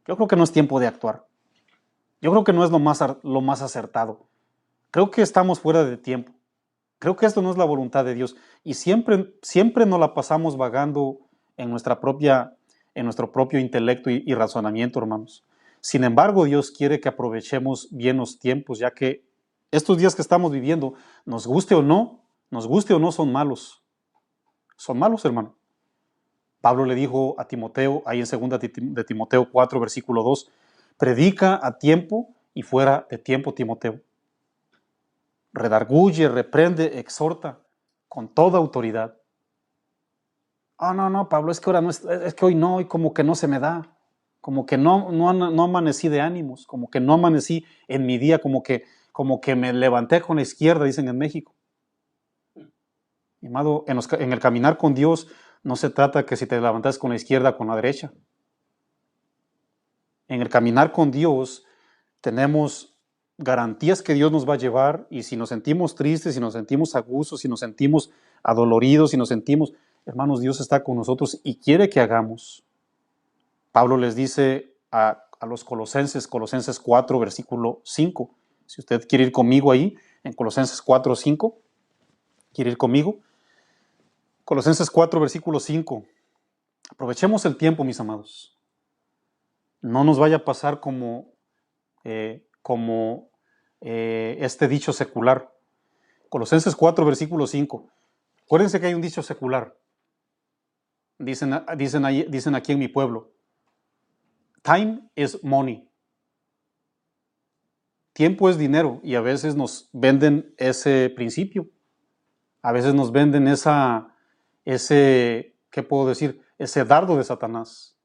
Speaker 1: Yo creo que no es tiempo de actuar. Yo creo que no es lo más acertado. Creo que estamos fuera de tiempo. Creo que esto no es la voluntad de Dios. Y siempre nos la pasamos vagando en nuestro propio intelecto y razonamiento, hermanos. Sin embargo, Dios quiere que aprovechemos bien los tiempos, ya que estos días que estamos viviendo, nos guste o no, son malos. Son malos, hermano. Pablo le dijo a Timoteo, ahí en 2 de Timoteo 4, versículo 2, predica a tiempo y fuera de tiempo, Timoteo. Redarguye, reprende, exhorta con toda autoridad. No, Pablo, es que ahora no es que hoy no, y como que no se me da, como que no amanecí de ánimos, como que no amanecí en mi día, como que me levanté con la izquierda, dicen en México. Mi amado, en el caminar con Dios no se trata que si te levantas con la izquierda o con la derecha. En el caminar con Dios tenemos garantías que Dios nos va a llevar, y si nos sentimos tristes, si nos sentimos a gusto, si nos sentimos adoloridos, si nos sentimos, hermanos, Dios está con nosotros y quiere que hagamos. Pablo les dice a los Colosenses 4, versículo 5. Si usted quiere ir conmigo ahí, en Colosenses 4, 5, ¿quiere ir conmigo? Colosenses 4, versículo 5. Aprovechemos el tiempo, mis amados. No nos vaya a pasar como este dicho secular. Colosenses 4, versículo 5. Acuérdense que hay un dicho secular. Dicen aquí en mi pueblo, time is money. Tiempo es dinero, y a veces nos venden ese principio. A veces nos venden ¿qué puedo decir? Ese dardo de Satanás.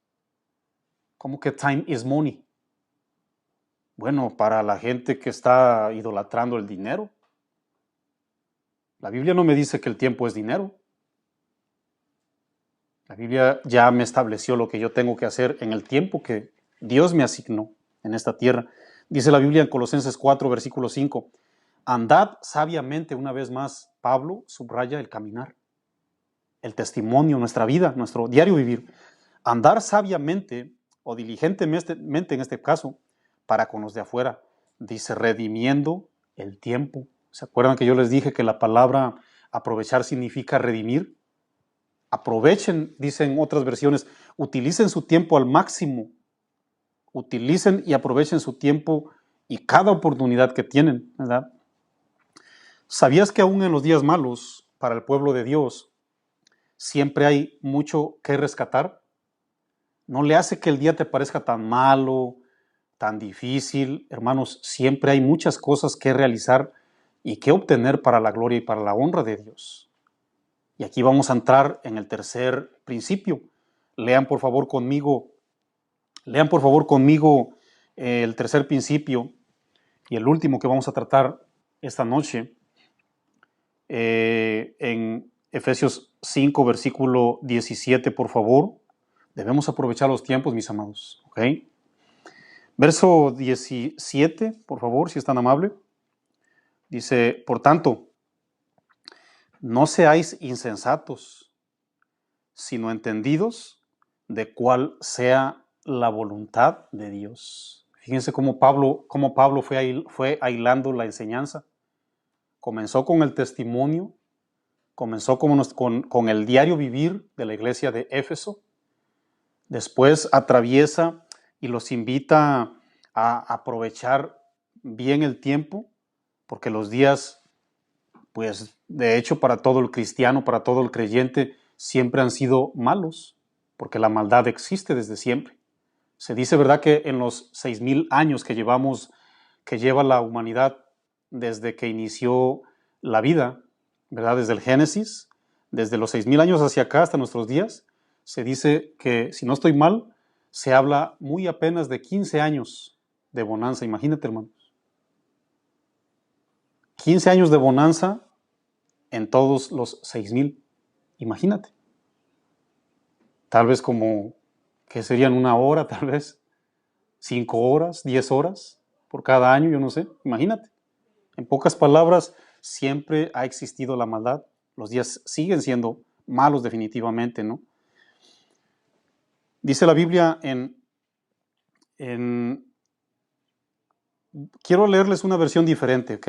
Speaker 1: ¿Cómo que time is money? Bueno, para la gente que está idolatrando el dinero. La Biblia no me dice que el tiempo es dinero. La Biblia ya me estableció lo que yo tengo que hacer en el tiempo que Dios me asignó en esta tierra. Dice la Biblia en Colosenses 4, versículo 5, andad sabiamente, una vez más, Pablo subraya el caminar, el testimonio, nuestra vida, nuestro diario vivir. Andar sabiamente o diligentemente en este caso, para con los de afuera, dice, redimiendo el tiempo. ¿Se acuerdan que yo les dije que la palabra aprovechar significa redimir? Aprovechen, dicen otras versiones, utilicen su tiempo al máximo. Utilicen y aprovechen su tiempo y cada oportunidad que tienen, ¿verdad? ¿Sabías que aún en los días malos, para el pueblo de Dios, siempre hay mucho que rescatar? No le hace que el día te parezca tan malo, tan difícil. Hermanos, siempre hay muchas cosas que realizar y que obtener para la gloria y para la honra de Dios. Y aquí vamos a entrar en el tercer principio. Lean por favor conmigo el tercer principio y el último que vamos a tratar esta noche, en Efesios 5, versículo 17, por favor. Debemos aprovechar los tiempos, mis amados. ¿Ok? Verso 17, por favor, si es tan amable. Dice, por tanto, no seáis insensatos, sino entendidos de cuál sea la voluntad de Dios. Fíjense cómo Pablo fue ahilando la enseñanza. Comenzó con el testimonio, comenzó con el diario vivir de la iglesia de Éfeso. Después atraviesa y los invita a aprovechar bien el tiempo, porque los días, pues de hecho para todo el cristiano, para todo el creyente, siempre han sido malos, porque la maldad existe desde siempre. Se dice, ¿verdad?, que en los 6,000 años que lleva la humanidad desde que inició la vida, ¿verdad?, desde el Génesis, desde los 6,000 años hacia acá hasta nuestros días, se dice que, si no estoy mal, se habla muy apenas de 15 años de bonanza. Imagínate, hermanos. 15 años de bonanza en todos los 6,000. Imagínate. Tal vez como, que serían 1 hora, tal vez 5 horas, 10 horas por cada año, yo no sé. Imagínate. En pocas palabras, siempre ha existido la maldad. Los días siguen siendo malos definitivamente, ¿no? Dice la Biblia quiero leerles una versión diferente, ¿ok?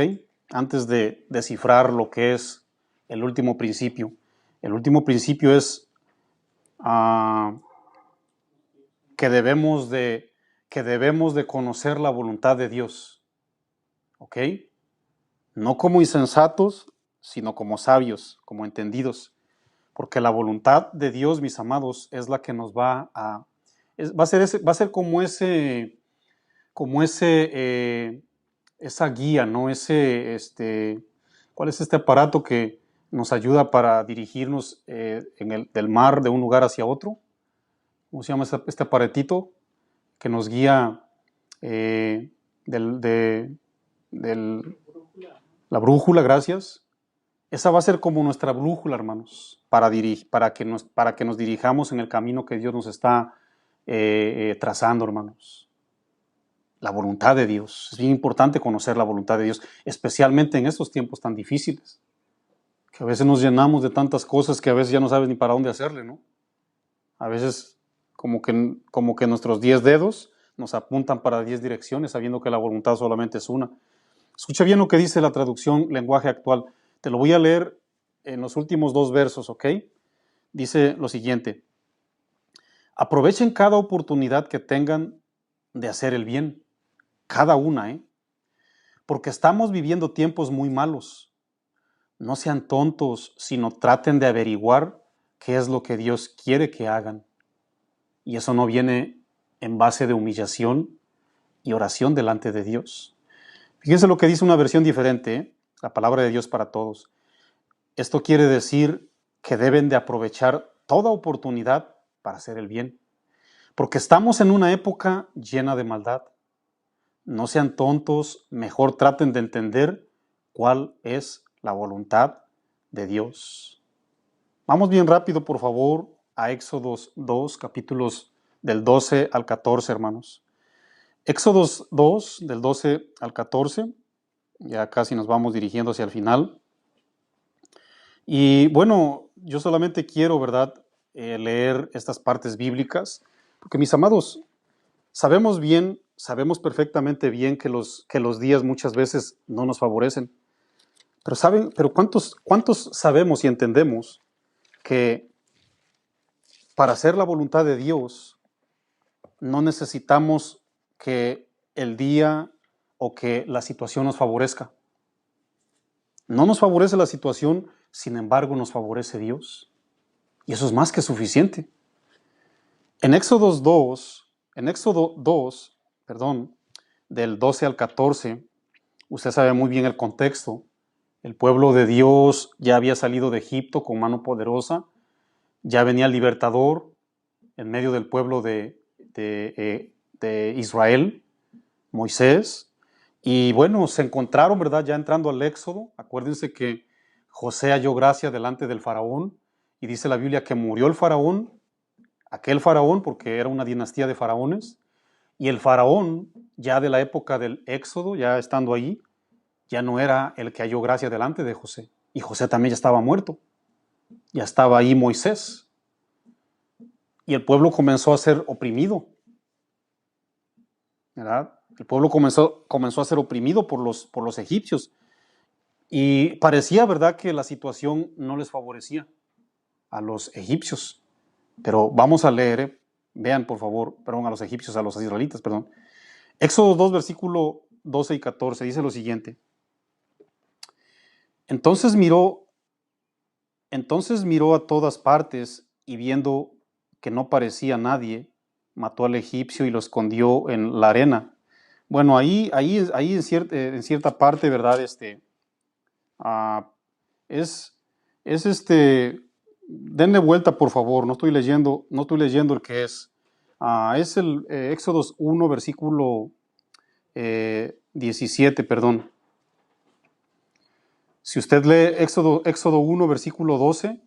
Speaker 1: Antes de descifrar lo que es el último principio. El último principio es que debemos de conocer la voluntad de Dios, ¿ok? No como insensatos, sino como sabios, como entendidos. Porque la voluntad de Dios, mis amados, es la que nos va a... va a ser como esa guía, ¿no? ¿Cuál es este aparato que nos ayuda para dirigirnos del mar de un lugar hacia otro? ¿Cómo se llama este aparatito que nos guía la brújula, gracias? Esa va a ser como nuestra brújula, hermanos, para que nos dirijamos en el camino que Dios nos está trazando, hermanos. La voluntad de Dios. Es bien importante conocer la voluntad de Dios, especialmente en estos tiempos tan difíciles, que a veces nos llenamos de tantas cosas que a veces ya no sabes ni para dónde hacerle, ¿no? A veces como que nuestros 10 dedos nos apuntan para 10 direcciones, sabiendo que la voluntad solamente es una. Escucha bien lo que dice la traducción lenguaje actual. Te lo voy a leer en los últimos 2 versos, ¿ok? Dice lo siguiente: aprovechen cada oportunidad que tengan de hacer el bien, cada una, porque estamos viviendo tiempos muy malos. No sean tontos, sino traten de averiguar qué es lo que Dios quiere que hagan. Y eso no viene en base de humillación y oración delante de Dios. Fíjense lo que dice una versión diferente, la palabra de Dios para todos. Esto quiere decir que deben de aprovechar toda oportunidad para hacer el bien, porque estamos en una época llena de maldad. No sean tontos, mejor traten de entender cuál es la voluntad de Dios. Vamos bien rápido, por favor, a Éxodos 2, capítulos del 12 al 14, hermanos. Éxodos 2, del 12 al 14, ya casi nos vamos dirigiendo hacia el final. Y bueno, yo solamente quiero, ¿verdad?, leer estas partes bíblicas, porque mis amados, sabemos perfectamente bien que los días muchas veces no nos favorecen. Pero ¿cuántos sabemos y entendemos que para hacer la voluntad de Dios no necesitamos que el día o que la situación nos favorezca? No nos favorece la situación, sin embargo nos favorece Dios. Y eso es más que suficiente. En Éxodo 2, del 12 al 14, usted sabe muy bien el contexto. El pueblo de Dios ya había salido de Egipto con mano poderosa, ya venía el libertador en medio del pueblo de Israel, Moisés, y bueno, se encontraron, ¿verdad?, ya entrando al Éxodo. Acuérdense que José halló gracia delante del faraón, y dice la Biblia que murió el faraón, aquel faraón, porque era una dinastía de faraones, y el faraón, ya de la época del Éxodo, ya estando ahí, ya no era el que halló gracia delante de José, y José también ya estaba muerto, ya estaba ahí Moisés, y el pueblo comenzó a ser oprimido, ¿verdad? El pueblo comenzó a ser oprimido por los egipcios, y parecía, ¿verdad?, que la situación no les favorecía a los egipcios. Pero vamos a leer, vean por favor, a los egipcios, a los israelitas, perdón. Éxodo 2, versículo 12 y 14, dice lo siguiente: Entonces miró a todas partes, y viendo que no parecía nadie, mató al egipcio y lo escondió en la arena. Bueno, ahí en cierta parte, ¿verdad? Denle vuelta, por favor, no estoy leyendo el que es. Es el Éxodo 1, versículo 17, perdón. Si usted lee Éxodo 1, versículo 12,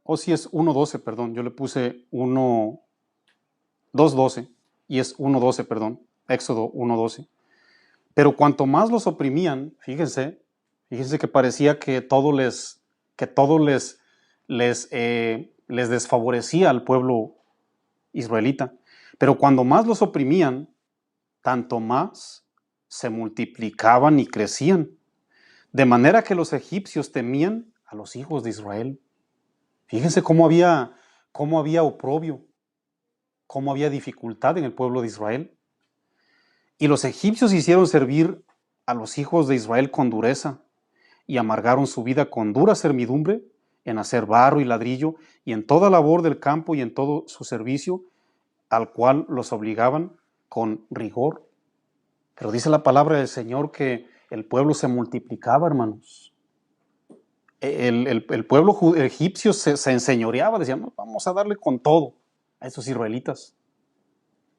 Speaker 1: o si es 1:12, perdón, yo le puse 2:12 y es 1:12, perdón, Éxodo 1:12. Pero cuanto más los oprimían, fíjense que parecía que todo les desfavorecía al pueblo israelita. Pero cuando más los oprimían, tanto más se multiplicaban y crecían, de manera que los egipcios temían a los hijos de Israel. Fíjense cómo había oprobio, cómo había dificultad en el pueblo de Israel. Y los egipcios hicieron servir a los hijos de Israel con dureza y amargaron su vida con dura servidumbre en hacer barro y ladrillo y en toda labor del campo y en todo su servicio, al cual los obligaban con rigor. Pero dice la palabra del Señor que el pueblo se multiplicaba, hermanos. El pueblo egipcio se enseñoreaba, decían, no, vamos a darle con todo a esos israelitas.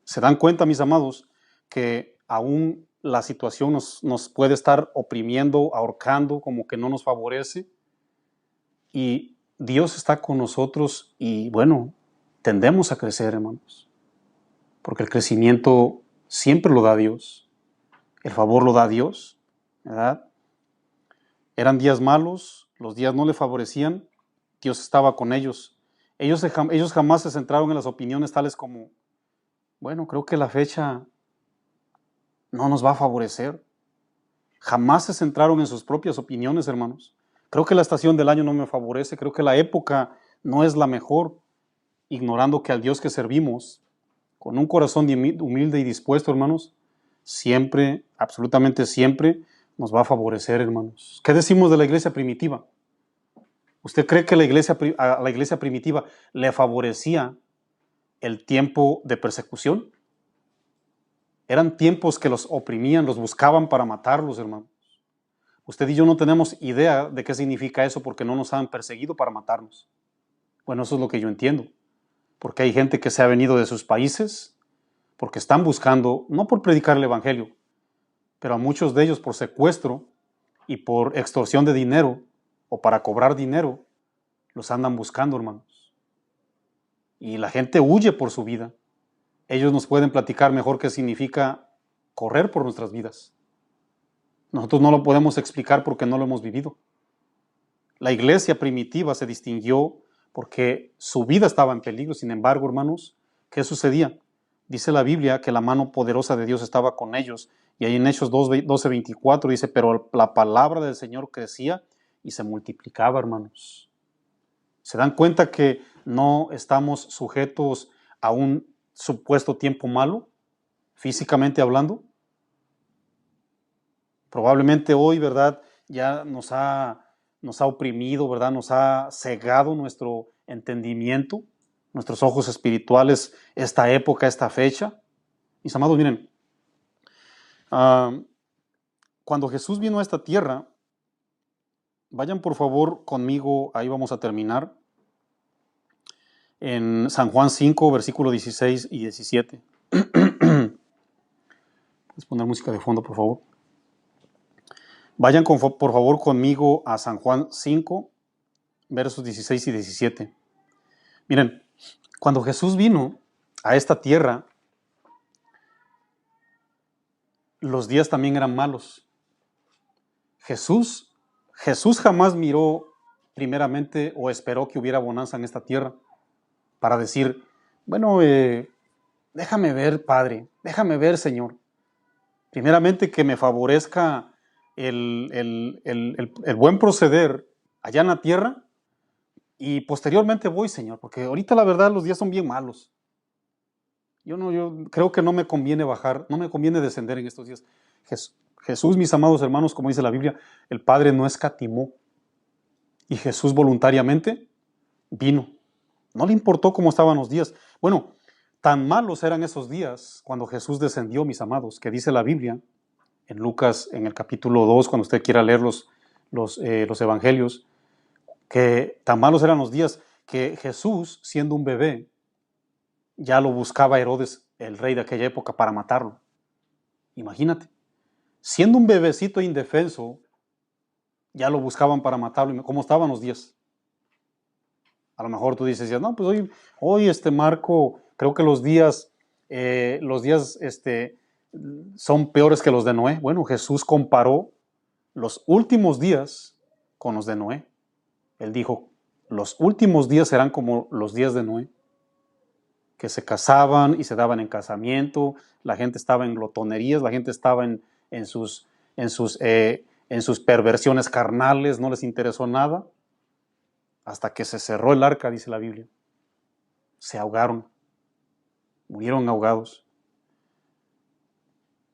Speaker 1: ¿Se dan cuenta, mis amados, que aún la situación nos puede estar oprimiendo, ahorcando, como que no nos favorece? Y Dios está con nosotros y, bueno, tendemos a crecer, hermanos, porque el crecimiento siempre lo da Dios, el favor lo da Dios, ¿verdad? Eran días malos, los días no le favorecían, Dios estaba con ellos. Ellos jamás se centraron en las opiniones tales como, bueno, creo que la fecha no nos va a favorecer. Jamás se centraron en sus propias opiniones, hermanos. Creo que la estación del año no me favorece, creo que la época no es la mejor, ignorando que al Dios que servimos, con un corazón humilde y dispuesto, hermanos, siempre, absolutamente siempre, nos va a favorecer, hermanos. ¿Qué decimos de la iglesia primitiva? ¿Usted cree que a la iglesia primitiva le favorecía el tiempo de persecución? Eran tiempos que los oprimían, los buscaban para matarlos, hermanos. Usted y yo no tenemos idea de qué significa eso porque no nos han perseguido para matarnos. Bueno, eso es lo que yo entiendo. Porque hay gente que se ha venido de sus países porque están buscando, no por predicar el evangelio, pero a muchos de ellos por secuestro y por extorsión de dinero o para cobrar dinero, los andan buscando, hermanos. Y la gente huye por su vida. Ellos nos pueden platicar mejor qué significa correr por nuestras vidas. Nosotros no lo podemos explicar porque no lo hemos vivido. La iglesia primitiva se distinguió porque su vida estaba en peligro. Sin embargo, hermanos, ¿qué sucedía? Dice la Biblia que la mano poderosa de Dios estaba con ellos. Y ahí en Hechos 12:24 dice, pero la palabra del Señor crecía y se multiplicaba, hermanos. ¿Se dan cuenta que no estamos sujetos a un supuesto tiempo malo, físicamente hablando? Probablemente hoy, ¿verdad? Ya nos ha oprimido, ¿verdad? Nos ha cegado nuestro entendimiento, nuestros ojos espirituales, esta época, esta fecha. Mis amados, miren, cuando Jesús vino a esta tierra, vayan por favor conmigo, ahí vamos a terminar, en San Juan 5, versículos 16 y 17. ¿Puedes poner música de fondo, por favor? Vayan por favor conmigo a San Juan 5, versos 16 y 17. Miren, cuando Jesús vino a esta tierra, los días también eran malos. Jesús jamás miró primeramente o esperó que hubiera bonanza en esta tierra para decir, bueno, déjame ver, Padre, déjame ver, Señor. Primeramente que me favorezca el buen proceder allá en la tierra y posteriormente voy, Señor, porque ahorita la verdad los días son bien malos. Yo creo que no me conviene bajar, no me conviene descender en estos días. Jesús, mis amados hermanos, como dice la Biblia, el Padre no escatimó. Y Jesús voluntariamente vino. No le importó cómo estaban los días. Bueno, tan malos eran esos días cuando Jesús descendió, mis amados, que dice la Biblia, en Lucas, en el capítulo 2, cuando usted quiera leer los evangelios, que tan malos eran los días que Jesús, siendo un bebé, ya lo buscaba Herodes, el rey de aquella época, para matarlo. Imagínate, siendo un bebecito indefenso, ya lo buscaban para matarlo. ¿Cómo estaban los días? A lo mejor tú dices, ya, no, pues hoy Marco, creo que los días son peores que los de Noé. Bueno, Jesús comparó los últimos días con los de Noé. Él dijo, los últimos días serán como los días de Noé, que se casaban y se daban en casamiento, la gente estaba en glotonerías, la gente estaba en sus perversiones carnales, no les interesó nada, hasta que se cerró el arca, dice la Biblia. Se ahogaron, murieron ahogados.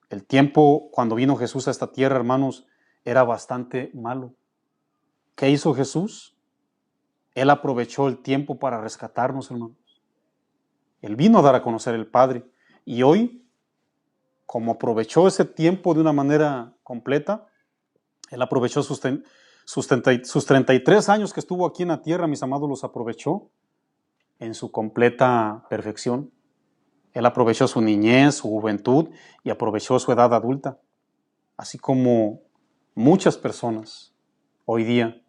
Speaker 1: El tiempo cuando vino Jesús a esta tierra, hermanos, era bastante malo. ¿Qué hizo Jesús? Él aprovechó el tiempo para rescatarnos, hermanos. Él vino a dar a conocer el Padre. Y hoy, como aprovechó ese tiempo de una manera completa, Él aprovechó sus 33 años que estuvo aquí en la tierra, mis amados, los aprovechó en su completa perfección. Él aprovechó su niñez, su juventud y aprovechó su edad adulta. Así como muchas personas hoy día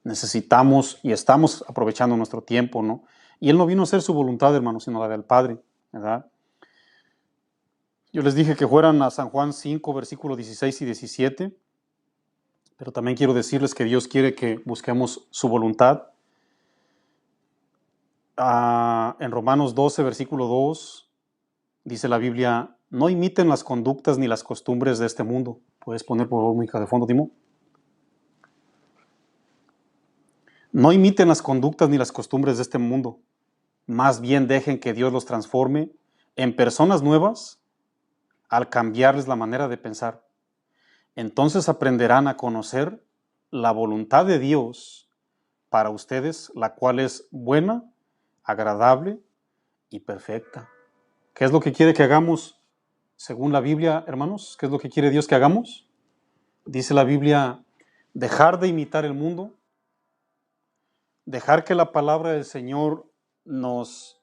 Speaker 1: necesitamos y estamos aprovechando nuestro tiempo, ¿no? Y Él no vino a hacer su voluntad, hermanos, sino la del Padre, ¿verdad? Yo les dije que fueran a San Juan 5, versículos 16 y 17, pero también quiero decirles que Dios quiere que busquemos su voluntad. En Romanos 12, versículo 2, dice la Biblia, no imiten las conductas ni las costumbres de este mundo. ¿Puedes poner por favor música de fondo, Timo? No imiten las conductas ni las costumbres de este mundo. Más bien dejen que Dios los transforme en personas nuevas al cambiarles la manera de pensar. Entonces aprenderán a conocer la voluntad de Dios para ustedes, la cual es buena, agradable y perfecta. ¿Qué es lo que quiere que hagamos según la Biblia, hermanos? ¿Qué es lo que quiere Dios que hagamos? Dice la Biblia, dejar de imitar el mundo, dejar que la palabra del Señor nos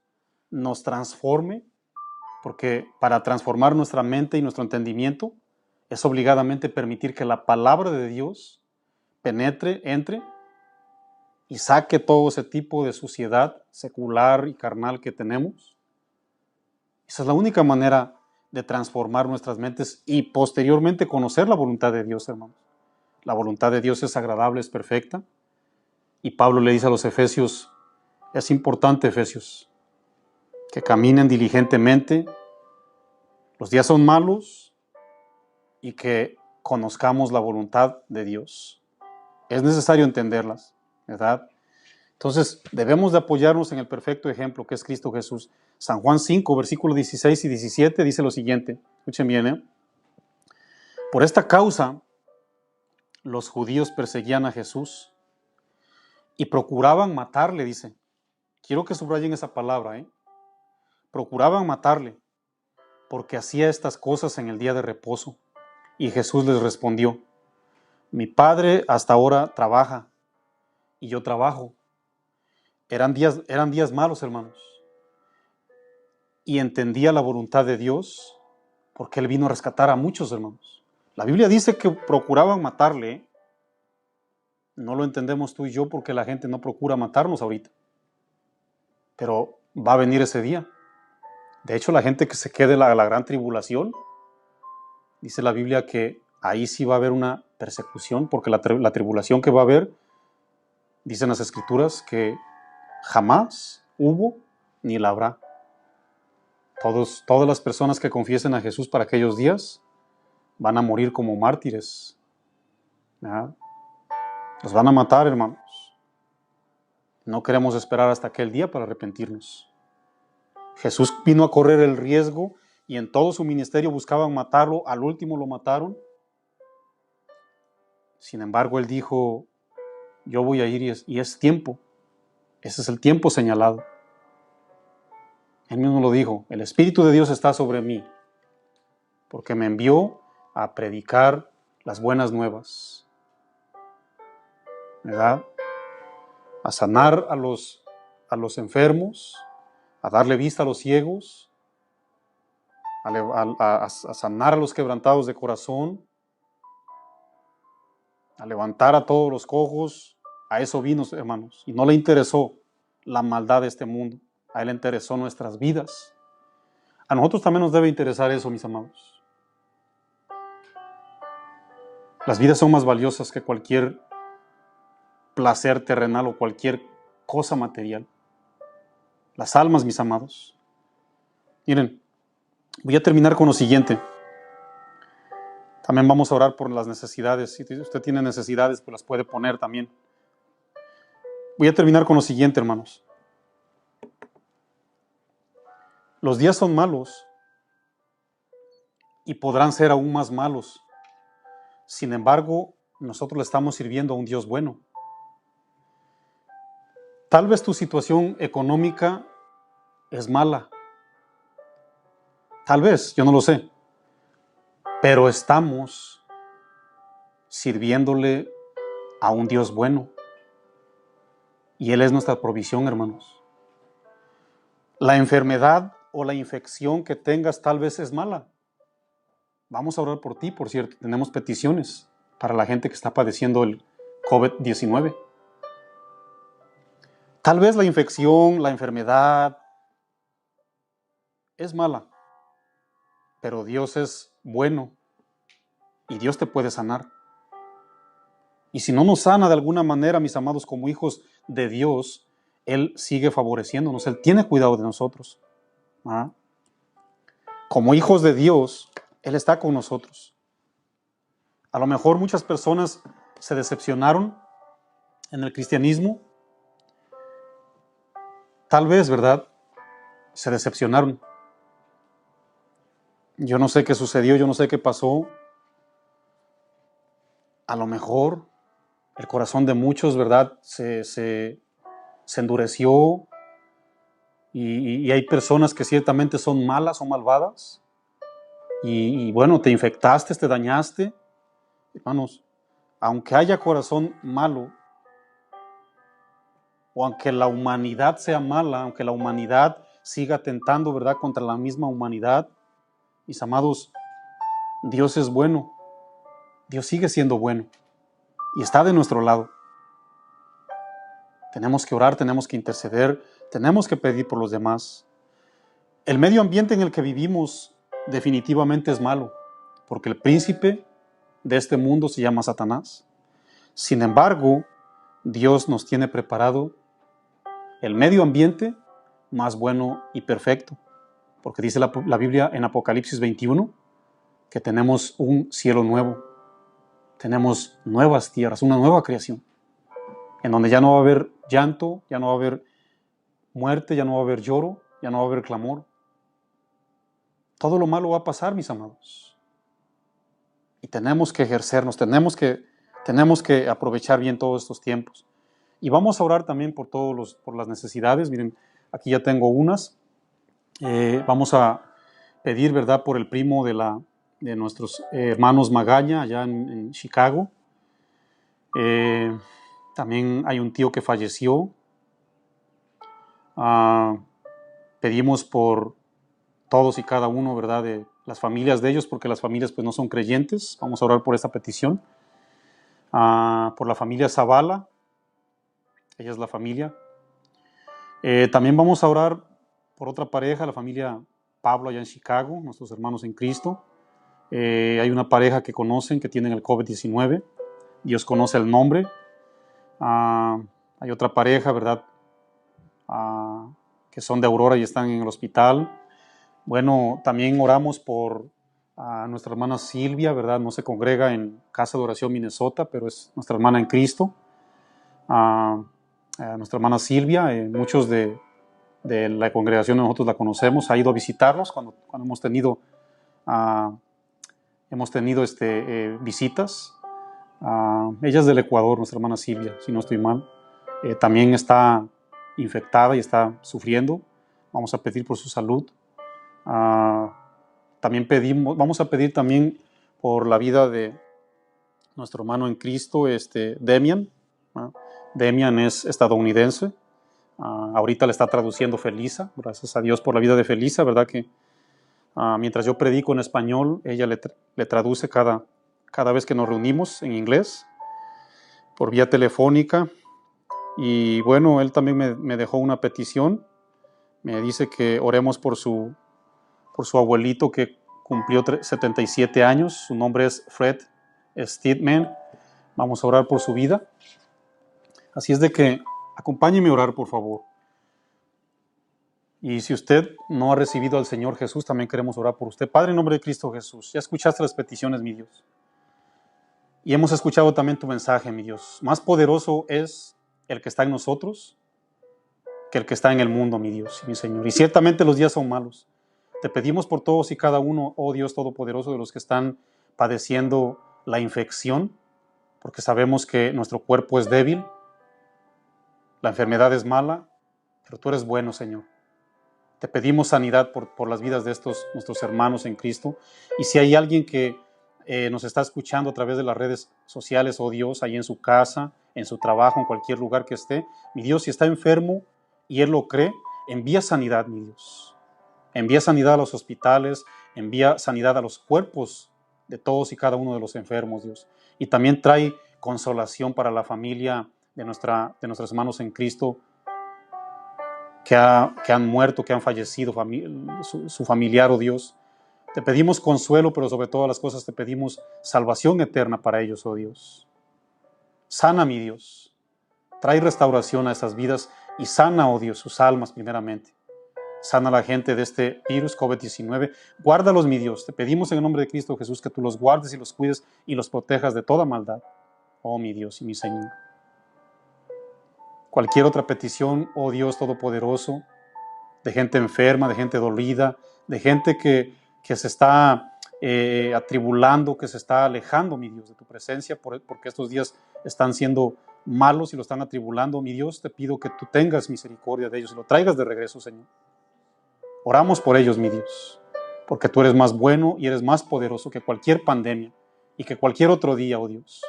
Speaker 1: transforme, porque para transformar nuestra mente y nuestro entendimiento es obligadamente permitir que la palabra de Dios penetre, entre y saque todo ese tipo de suciedad secular y carnal que tenemos. Esa es la única manera de transformar nuestras mentes y posteriormente conocer la voluntad de Dios, hermanos. La voluntad de Dios es agradable, es perfecta. Y Pablo le dice a los Efesios, es importante, Efesios, que caminen diligentemente. Los días son malos y que conozcamos la voluntad de Dios. Es necesario entenderlas, ¿verdad? Entonces, debemos de apoyarnos en el perfecto ejemplo que es Cristo Jesús. San Juan 5, versículos 16 y 17 dice lo siguiente. Escuchen bien, Por esta causa, los judíos perseguían a Jesús y procuraban matarle, dice. Quiero que subrayen esa palabra, Procuraban matarle porque hacía estas cosas en el día de reposo. Y Jesús les respondió, mi Padre hasta ahora trabaja y yo trabajo. Eran días malos, hermanos. Y entendía la voluntad de Dios porque Él vino a rescatar a muchos, hermanos. La Biblia dice que procuraban matarle. No lo entendemos tú y yo porque la gente no procura matarnos ahorita. Pero va a venir ese día. De hecho, la gente que se quede en la gran tribulación, dice la Biblia que ahí sí va a haber una persecución, porque la tribulación que va a haber, dicen las Escrituras, que jamás hubo ni la habrá. Todas las personas que confiesen a Jesús para aquellos días van a morir como mártires. ¿Verdad? Los van a matar, hermanos. No queremos esperar hasta aquel día para arrepentirnos. Jesús vino a correr el riesgo y en todo su ministerio buscaban matarlo. Al último lo mataron. Sin embargo, Él dijo, yo voy a ir y es tiempo. Ese es el tiempo señalado. Él mismo lo dijo, el Espíritu de Dios está sobre mí, porque me envió a predicar las buenas nuevas, ¿verdad? A sanar a los enfermos, a darle vista a los ciegos, a sanar a los quebrantados de corazón, a levantar a todos los cojos. A eso vino, hermanos, y no le interesó la maldad de este mundo. A él le interesó nuestras vidas. A nosotros también nos debe interesar eso, mis amados. Las vidas son más valiosas que cualquier placer terrenal o cualquier cosa material. Las almas, mis amados. Miren, voy a terminar con lo siguiente. También vamos a orar por las necesidades. Si usted tiene necesidades, pues las puede poner también. Voy a terminar con lo siguiente, hermanos. Los días son malos y podrán ser aún más malos. Sin embargo, nosotros le estamos sirviendo a un Dios bueno. Tal vez tu situación económica es mala. Tal vez, yo no lo sé. Pero estamos sirviéndole a un Dios bueno. Y Él es nuestra provisión, hermanos. La enfermedad o la infección que tengas tal vez es mala. Vamos a orar por ti, por cierto. Tenemos peticiones para la gente que está padeciendo el COVID-19. Tal vez la infección, la enfermedad es mala, pero Dios es bueno y Dios te puede sanar. Y si no nos sana de alguna manera, mis amados, como hijos de Dios, Él sigue favoreciéndonos, Él tiene cuidado de nosotros. ¿Ah? Como hijos de Dios, Él está con nosotros. A lo mejor muchas personas se decepcionaron en el cristianismo. Tal vez, ¿verdad? Se decepcionaron. Yo no sé qué sucedió, yo no sé qué pasó. A lo mejor el corazón de muchos, ¿verdad? Se endureció y hay personas que ciertamente son malas o malvadas. Y bueno, te infectaste, te dañaste. Hermanos, aunque haya corazón malo, o aunque la humanidad sea mala, aunque la humanidad siga atentando, ¿verdad?, contra la misma humanidad, mis amados, Dios es bueno. Dios sigue siendo bueno y está de nuestro lado. Tenemos que orar, tenemos que interceder, tenemos que pedir por los demás. El medio ambiente en el que vivimos definitivamente es malo, porque el príncipe de este mundo se llama Satanás. Sin embargo, Dios nos tiene preparado el medio ambiente más bueno y perfecto, porque dice la Biblia en Apocalipsis 21 que tenemos un cielo nuevo, tenemos nuevas tierras, una nueva creación, en donde ya no va a haber llanto, ya no va a haber muerte, ya no va a haber lloro, ya no va a haber clamor. Todo lo malo va a pasar, mis amados. Y tenemos que ejercernos, tenemos que aprovechar bien todos estos tiempos. Y vamos a orar también por las necesidades. Miren, aquí ya tengo unas. Vamos a pedir, ¿verdad?, por el primo de nuestros hermanos Magaña, allá en Chicago. También hay un tío que falleció. Pedimos por todos y cada uno, ¿verdad?, de las familias de ellos, porque las familias pues no son creyentes. Vamos a orar por esta petición. Por la familia Zavala, ella es la familia. También vamos a orar por otra pareja, la familia Pablo allá en Chicago, nuestros hermanos en Cristo. Hay una pareja que conocen que tienen el COVID-19. Dios conoce el nombre. Hay otra pareja, ¿verdad?, que son de Aurora y están en el hospital. Bueno, también oramos por nuestra hermana Silvia, ¿verdad? No se congrega en Casa de Oración Minnesota, pero es nuestra hermana en Cristo. Nuestra hermana Silvia, muchos de la congregación nosotros la conocemos, ha ido a visitarnos cuando hemos tenido visitas. Ella es del Ecuador, nuestra hermana Silvia, si no estoy mal. También está infectada y está sufriendo. Vamos a pedir por su salud. Vamos a pedir también por la vida de nuestro hermano en Cristo, Demian. Demian es estadounidense. Ahorita le está traduciendo Felisa. Gracias a Dios por la vida de Felisa, ¿verdad? Que mientras yo predico en español, ella le traduce cada vez que nos reunimos en inglés. por vía telefónica. Y bueno, él también me dejó una petición. Me dice que oremos por su abuelito que cumplió 77 años. Su nombre es Fred Steedman. Vamos a orar por su vida. Así es de que acompáñeme a orar, por favor. Y si usted no ha recibido al Señor Jesús, también queremos orar por usted. Padre, en nombre de Cristo Jesús, ya escuchaste las peticiones, mi Dios. Y hemos escuchado también tu mensaje, mi Dios. Más poderoso es el que está en nosotros que el que está en el mundo, mi Dios y mi Señor. Y ciertamente los días son malos. Te pedimos por todos y cada uno, oh Dios Todopoderoso, de los que están padeciendo la infección, porque sabemos que nuestro cuerpo es débil, la enfermedad es mala, pero tú eres bueno, Señor. Te pedimos sanidad por las vidas de estos nuestros hermanos en Cristo. Y si hay alguien que nos está escuchando a través de las redes sociales, oh Dios, ahí en su casa, en su trabajo, en cualquier lugar que esté, mi Dios, si está enfermo y él lo cree, envía sanidad, mi Dios. Envía sanidad a los hospitales, envía sanidad a los cuerpos de todos y cada uno de los enfermos, Dios. Y también trae consolación para la familia de nuestros hermanos en Cristo que han muerto, que han fallecido, su familiar, oh Dios. Te pedimos consuelo, pero sobre todas las cosas te pedimos salvación eterna para ellos, oh Dios. Sana, mi Dios. Trae restauración a esas vidas y sana, oh Dios, sus almas primeramente. Sana a la gente de este virus COVID-19. Guárdalos, mi Dios. Te pedimos en el nombre de Cristo Jesús que tú los guardes y los cuides y los protejas de toda maldad. Oh, mi Dios y mi Señor. Cualquier otra petición, oh Dios Todopoderoso, de gente enferma, de gente dolida, de gente que se está atribulando, que se está alejando, mi Dios, de tu presencia, porque estos días están siendo malos y lo están atribulando. Mi Dios, te pido que tú tengas misericordia de ellos y lo traigas de regreso, Señor. Oramos por ellos, mi Dios, porque tú eres más bueno y eres más poderoso que cualquier pandemia y que cualquier otro día, oh Dios.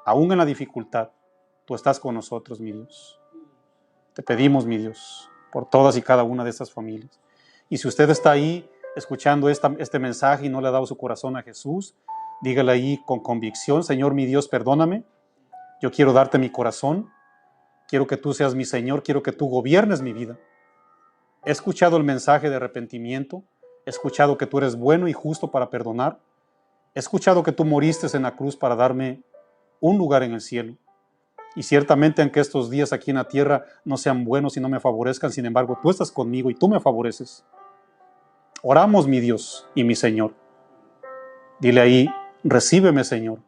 Speaker 1: Aún en la dificultad, tú estás con nosotros, mi Dios. Te pedimos, mi Dios, por todas y cada una de estas familias. Y si usted está ahí escuchando este mensaje y no le ha dado su corazón a Jesús, dígale ahí con convicción: Señor, mi Dios, perdóname. Yo quiero darte mi corazón. Quiero que tú seas mi Señor. Quiero que tú gobiernes mi vida. He escuchado el mensaje de arrepentimiento. He escuchado que tú eres bueno y justo para perdonar. He escuchado que tú moriste en la cruz para darme un lugar en el cielo. Y ciertamente, aunque estos días aquí en la tierra no sean buenos y no me favorezcan, sin embargo, tú estás conmigo y tú me favoreces. Oramos, mi Dios y mi Señor. Dile ahí: recíbeme, Señor.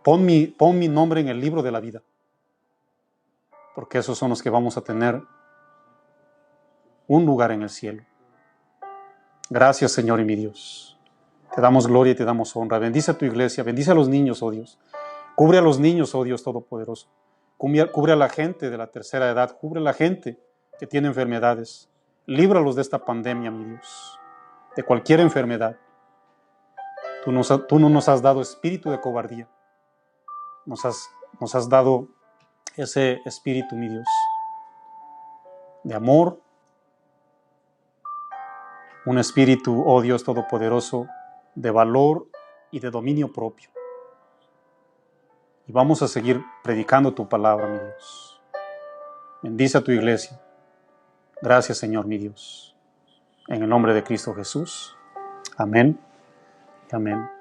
Speaker 1: Pon mi nombre en el libro de la vida. Porque esos son los que vamos a tener un lugar en el cielo. Gracias, Señor y mi Dios. Te damos gloria y te damos honra. Bendice a tu iglesia, bendice a los niños, oh Dios. Cubre a los niños, oh Dios Todopoderoso. Cubre a la gente de la tercera edad, cubre a la gente que tiene enfermedades. Líbralos de esta pandemia, mi Dios, de cualquier enfermedad. Tú no nos has dado espíritu de cobardía. Nos has dado ese espíritu, mi Dios, de amor, un espíritu, oh Dios Todopoderoso, de valor y de dominio propio. Y vamos a seguir predicando tu palabra, mi Dios. Bendice a tu iglesia. Gracias, Señor, mi Dios. En el nombre de Cristo Jesús. Amén y amén.